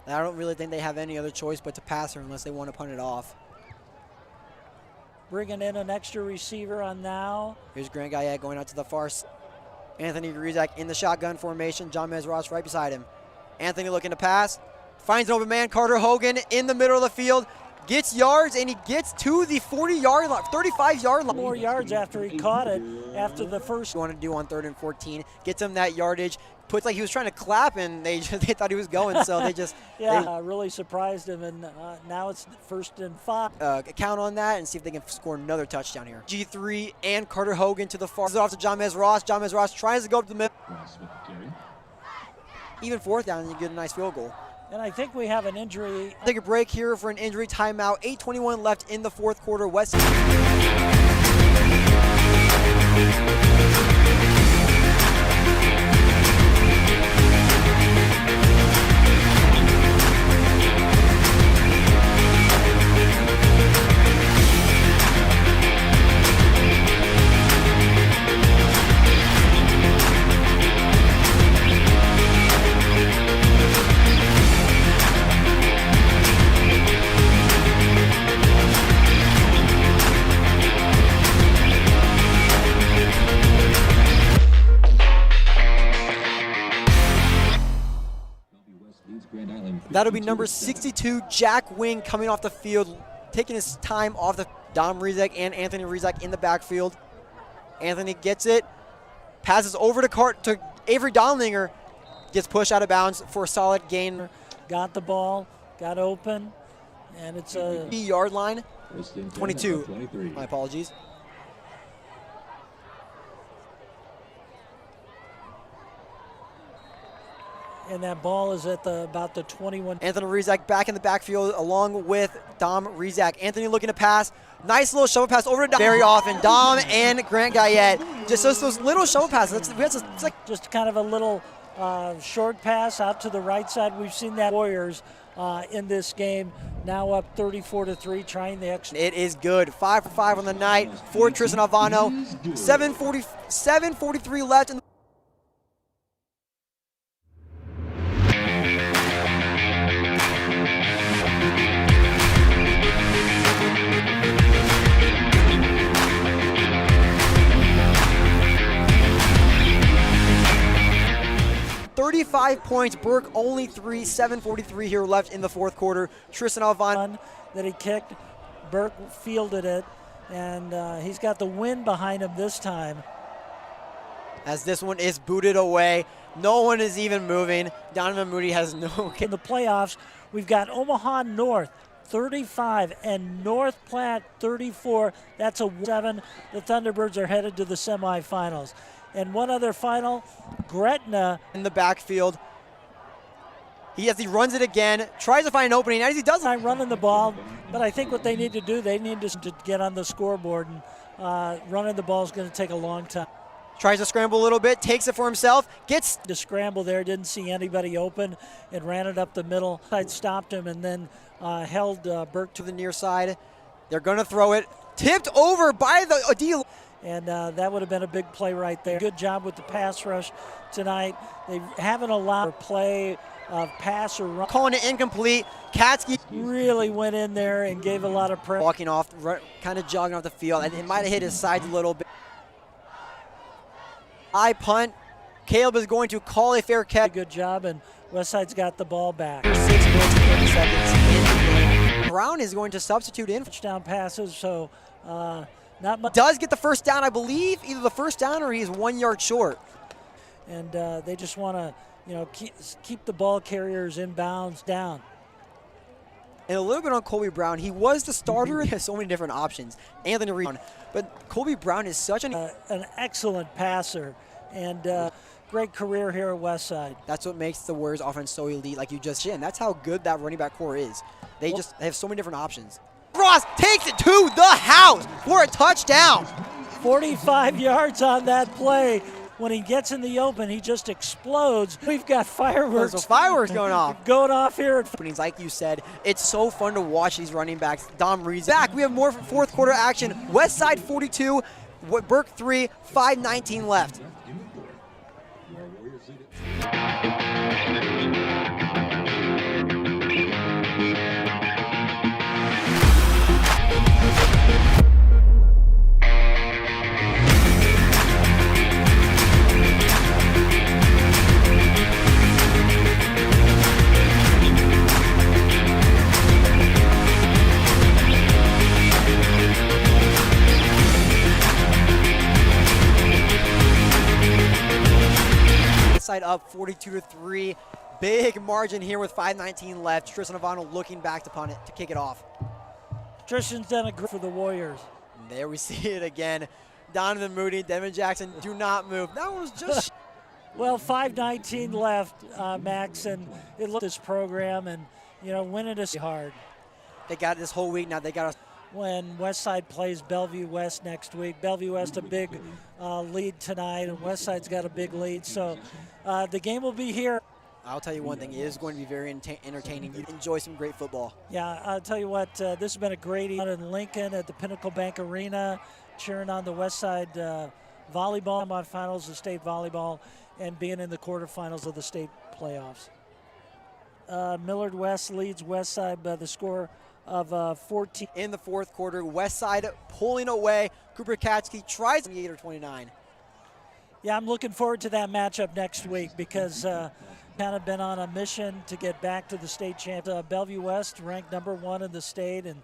A: And I don't really think they have any other choice but to pass her unless they want to punt it off.
B: bringing in an extra receiver on now.
A: Here's Grant Guyett going out to the far. Anthony Rizak in the shotgun formation. John Ross right beside him. Anthony looking to pass. Finds an open man. Carter Hogan in the middle of the field. Gets yards, and he gets to the 40-yard line, 35-yard line.
B: More yards after he caught it after the first.
A: Want to do on 3rd and 14. Gets him that yardage. Puts like he was trying to clap, and they thought he was going, so they just.
B: Really surprised him, and now it's 1st and 5.
A: Count on that and see if they can score another touchdown here. G3 and Carter Hogan to the far. Off to John Ross. John Ross tries to go up to the middle. Even 4th down, and you get a nice field goal.
B: And I think we have an injury.
A: Take a break here for an injury timeout. 8:21 left in the 4th quarter. West. That'll be number 62, Jack Wing, coming off the field, taking his time off the Dom Rizak and Anthony Rizak in the backfield. Anthony gets it, passes over to Avery Donlinger, gets pushed out of bounds for a solid gain.
B: Got the ball, got open, and it's a
A: yard line. 22. My apologies.
B: And that ball is at about the 21.
A: Anthony Rizak back in the backfield along with Dom Rizak. Anthony looking to pass. Nice little shovel pass over to Dom. Very often, Dom and Grant Guyett. Just those little shovel passes. It's like
B: just kind of a little short pass out to the right side. We've seen that Warriors in this game. Now up 34-3, trying the extra.
A: It is good. 5 for 5 on the night for Tristan Alvano. 7:43 left in the 35 points. Burke only 3. 7:43 here left in the 4th quarter. Tristan Alvano
B: that he kicked. Burke fielded it, and he's got the wind behind him this time.
A: As this one is booted away. No one is even moving. Donovan Moody has no.
B: In the playoffs, we've got Omaha North 35 and North Platte 34. That's a 7. The Thunderbirds are headed to the semifinals. And one other final, Gretna.
A: In the backfield. He runs it again, tries to find an opening, as he does.
B: I'm running the ball, but I think what they need to do, they need to get on the scoreboard, and running the ball is going to take a long time.
A: Tries to scramble a little bit, takes it for himself, gets
B: to scramble there, didn't see anybody open, and ran it up the middle. I stopped him and then held Burke
A: to the near side. They're going to throw it, tipped over by the D.
B: And that would have been a big play right there. Good job with the pass rush tonight. They haven't allowed play of pass or run.
A: Calling it incomplete. Katskee
B: really went in there and gave a lot of pressure.
A: Walking off, kind of jogging off the field. And it might have hit his sides a little bit. High punt. Caleb is going to call a fair catch.
B: Good job, and Westside's got the ball back.
A: 6 minutes and 30 seconds in the game. Brown is going to substitute in.
B: Touchdown passes, so not much.
A: Does get the first down, I believe. Either the first down or he's 1 yard short.
B: And they just want to, keep the ball carriers in bounds down.
A: And a little bit on Colby Brown. He was the starter. He has so many different options. Anthony Reed. But Colby Brown is such an
B: excellent passer and great career here at Westside.
A: That's what makes the Warriors offense so elite, like you just said. And that's how good that running back core is. They have so many different options. Ross takes it to the house for a touchdown.
B: 45 yards on that play. When he gets in the open, he just explodes. We've got fireworks.
A: There's fireworks going off.
B: Going off here.
A: Like you said, it's so fun to watch these running backs. Dom Reed's back. We have more 4th quarter action. Westside 42, Burke 3, 5:19 left. up 42-3. Big margin here with 5:19 left. Tristan Avano looking back to punt it to kick it off.
B: Tristan's done a great for the Warriors.
A: And there we see it again. Donovan Moody, Devon Jackson, do not move. That was just
B: Well, 5:19 left, Max, and it looked this program, and winning is hard.
A: they got this whole week now. They got us.
B: When Westside plays Bellevue West next week. Bellevue West a big lead tonight, and Westside's got a big lead. So the game will be here.
A: I'll tell you one thing, it is going to be very entertaining. You enjoy some great football.
B: Yeah, I'll tell you what, this has been a great evening in Lincoln at the Pinnacle Bank Arena, cheering on the Westside volleyball semifinals of state volleyball and being in the quarterfinals of the state playoffs. Millard West leads Westside by the score of 14.
A: In the fourth quarter, Westside pulling away. Cooper Katskee tries 28 or 29.
B: Yeah, I'm looking forward to that matchup next week because kind of been on a mission to get back to the state champ. Bellevue West ranked #1 in the state and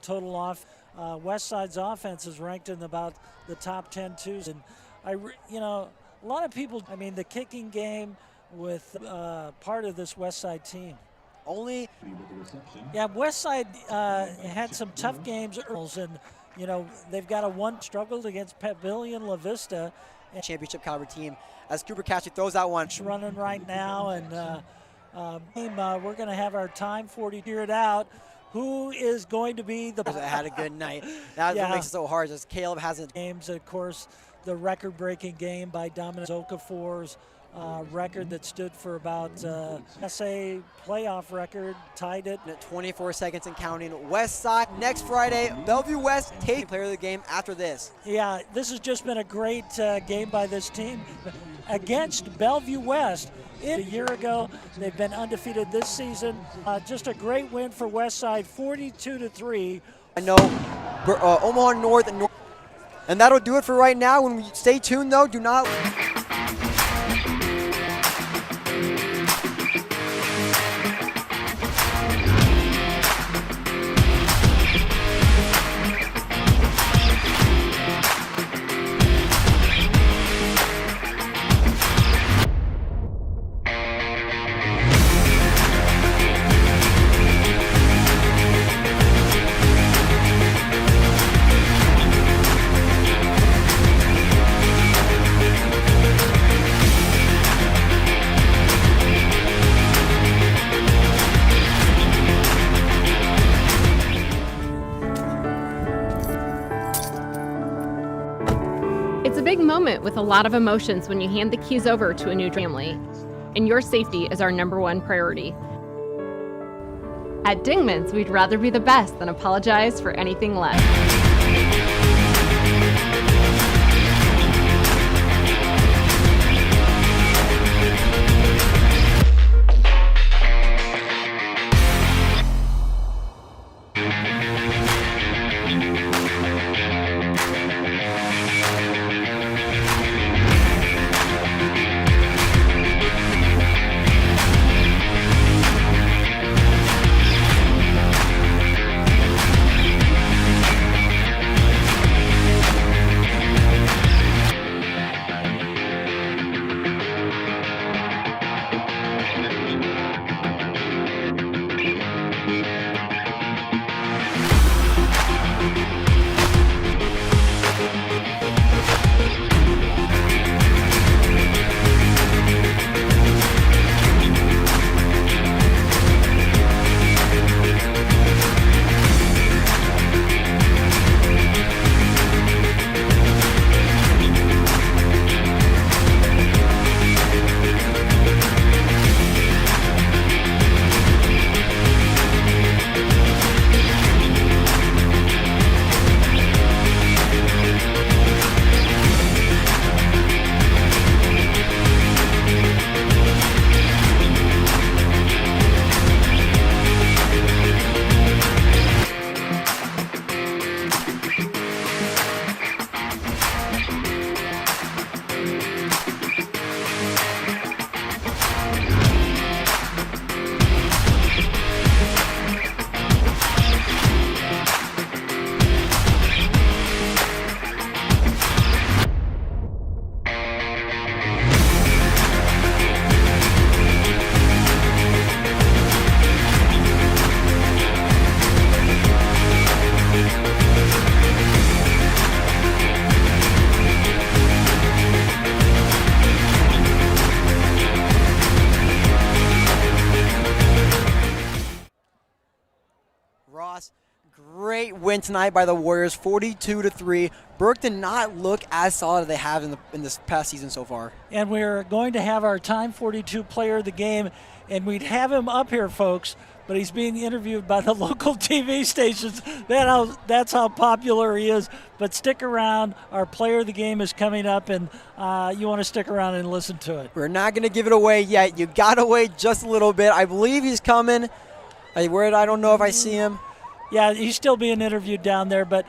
B: total off. Westside's offense is ranked in about the top 10 too. And a lot of people. I mean, the kicking game with part of this Westside team. Westside had some tough games, and they've got a one struggled against Papillion0La Vista.
A: Championship caliber team as Cooper Katskee throws that one.
B: It's running right now, and we're going to have our time 40 figured out. Who is going to be the?
A: Had a good night. That's what makes it so hard. As Caleb hasn't
B: games, of course, the record-breaking game by Dominic Okafor's. Record that stood for about SA playoff record, tied it
A: at 24 seconds and counting. Westside next Friday. Bellevue West take player of the game after this.
B: Yeah, this has just been a great game by this team against Bellevue West. A year ago, they've been undefeated this season. Just a great win for Westside, 42-3.
A: I know Omaha North and that'll do it for right now. When we stay tuned though, do not.
C: Moment with a lot of emotions when you hand the keys over to a new family, and your safety is our #1 priority. At Dingman's, we'd rather be the best than apologize for anything less.
A: win tonight by the Warriors, 42-3. Burke did not look as solid as they have in this past season so far.
B: And we're going to have our Time 42 player of the game, and we'd have him up here, folks, but he's being interviewed by the local TV stations. That's how popular he is. But stick around. Our player of the game is coming up, and you want to stick around and listen to it.
A: We're not going to give it away yet. You got to wait just a little bit. I believe he's coming. I don't know if I see him.
B: Yeah, he's still being interviewed down there, but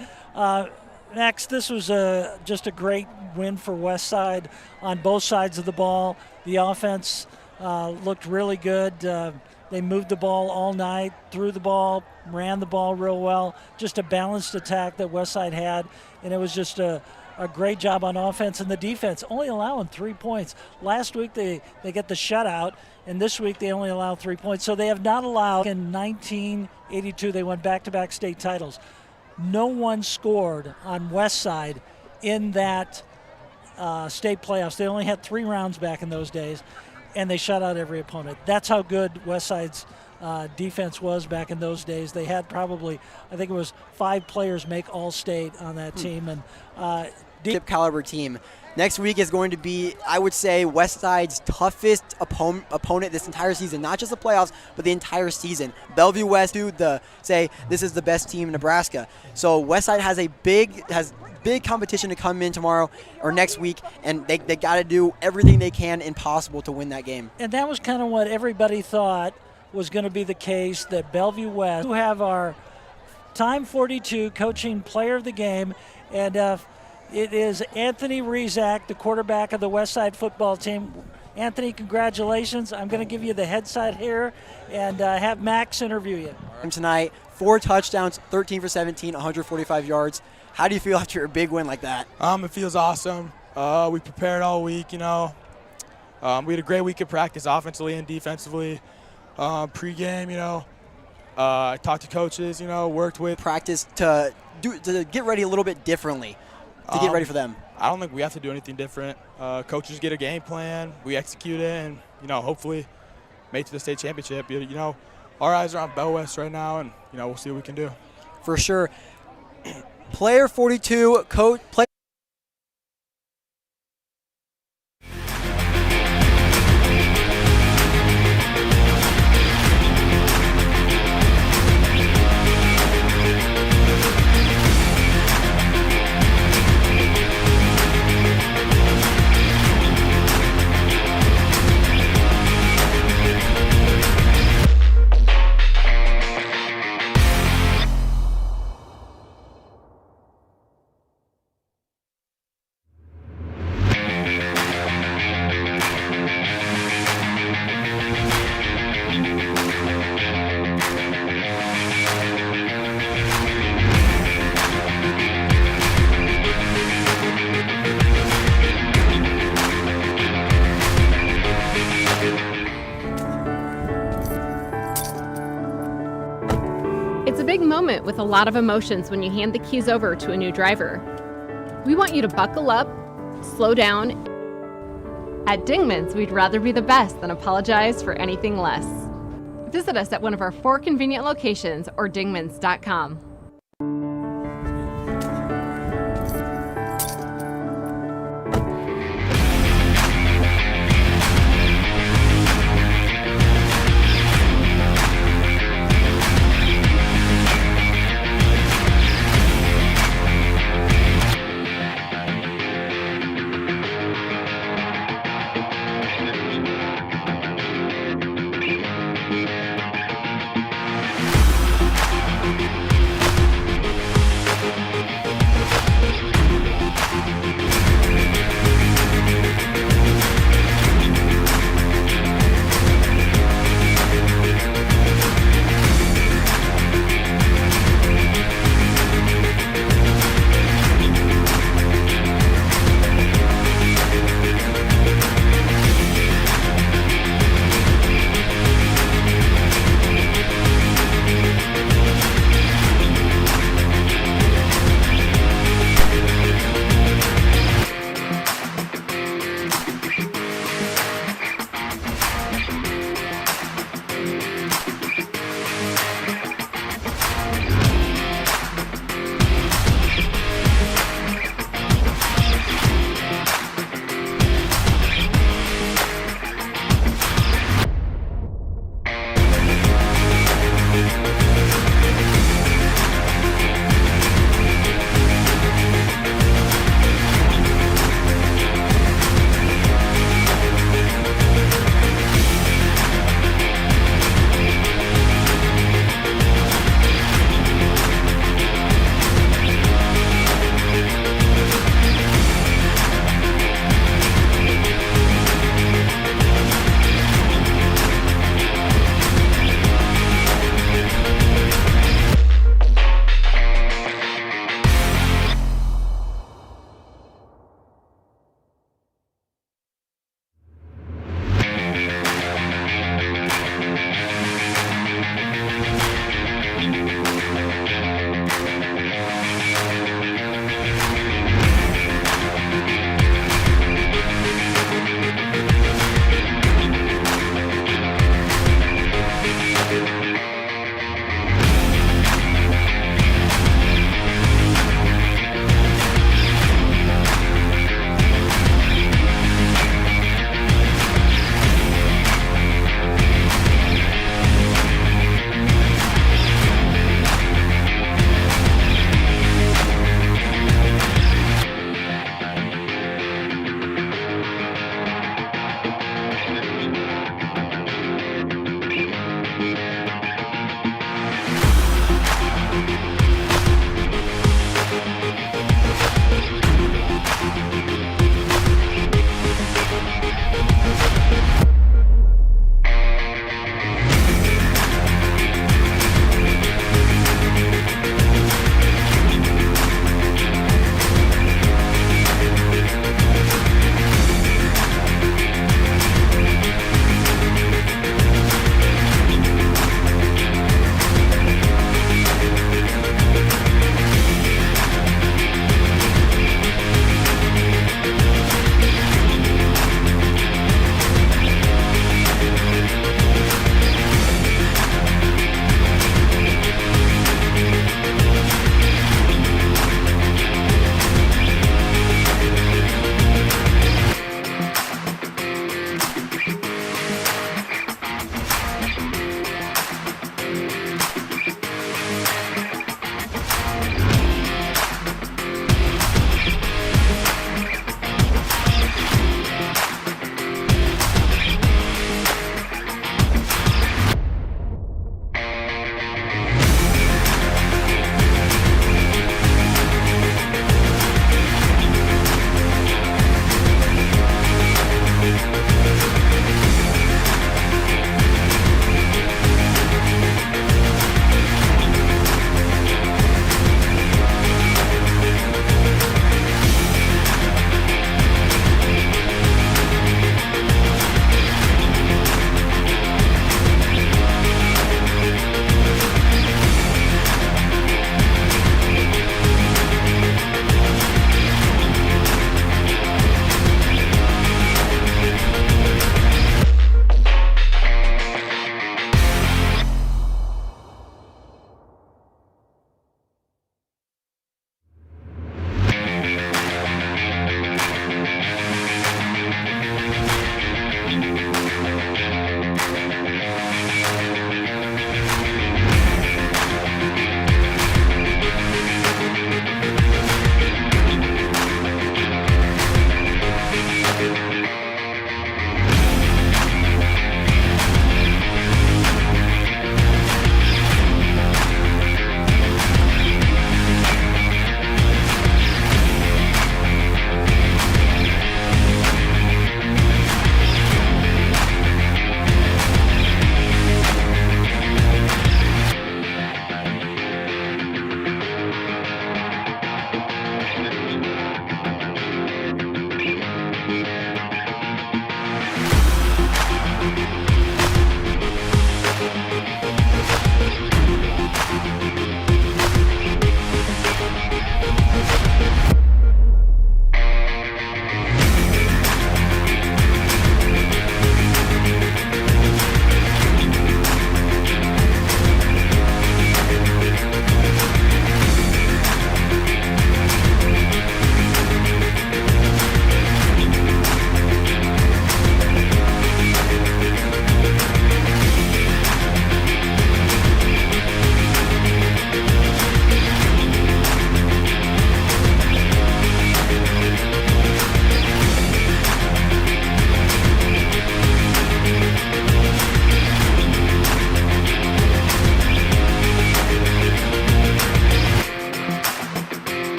B: Max, this was just a great win for Westside on both sides of the ball. The offense looked really good. They moved the ball all night, threw the ball, ran the ball real well. Just a balanced attack that Westside had, and it was just a great job on offense. And the defense only allowing 3 points. Last week they get the shutout, and this week they only allow 3 points. So they have not allowed. In 1982, they won back-to-back state titles. No one scored on Westside in that state playoffs. They only had 3 rounds back in those days, and they shut out every opponent. That's how good Westside's defense was back in those days. They had probably, I think it was 5 players make All-State on that team. And
A: Deep caliber team. Next week is going to be, I would say, Westside's toughest opponent this entire season. Not just the playoffs, but the entire season. Bellevue West say this is the best team in Nebraska. So Westside has big competition to come in tomorrow or next week, and they got to do everything they can and possible to win that game.
B: And that was kind of what everybody thought was going to be the case, that Bellevue West, who have our Time 42 coaching player of the game, and it is Anthony Rizak, the quarterback of the Westside football team. Anthony, congratulations. I'm going to give you the headset here and have Max interview you.
A: Tonight, 4 touchdowns, 13 for 17, 145 yards. How do you feel after a big win like that?
E: It feels awesome. We prepared all week, We had a great week of practice offensively and defensively. Pre-game, I talked to coaches, worked with.
A: Practice to get ready a little bit differently, to get ready for them.
E: I don't think we have to do anything different. Coaches get a game plan, we execute it, and, hopefully make it to the state championship. Our eyes are on Bell West right now, and, we'll see what we can do.
A: For sure. Player 42, coach.
C: It's a big moment with a lot of emotions when you hand the keys over to a new driver. We want you to buckle up, slow down. At Dingman's, we'd rather be the best than apologize for anything less. Visit us at one of our 4 convenient locations or dingmans.com.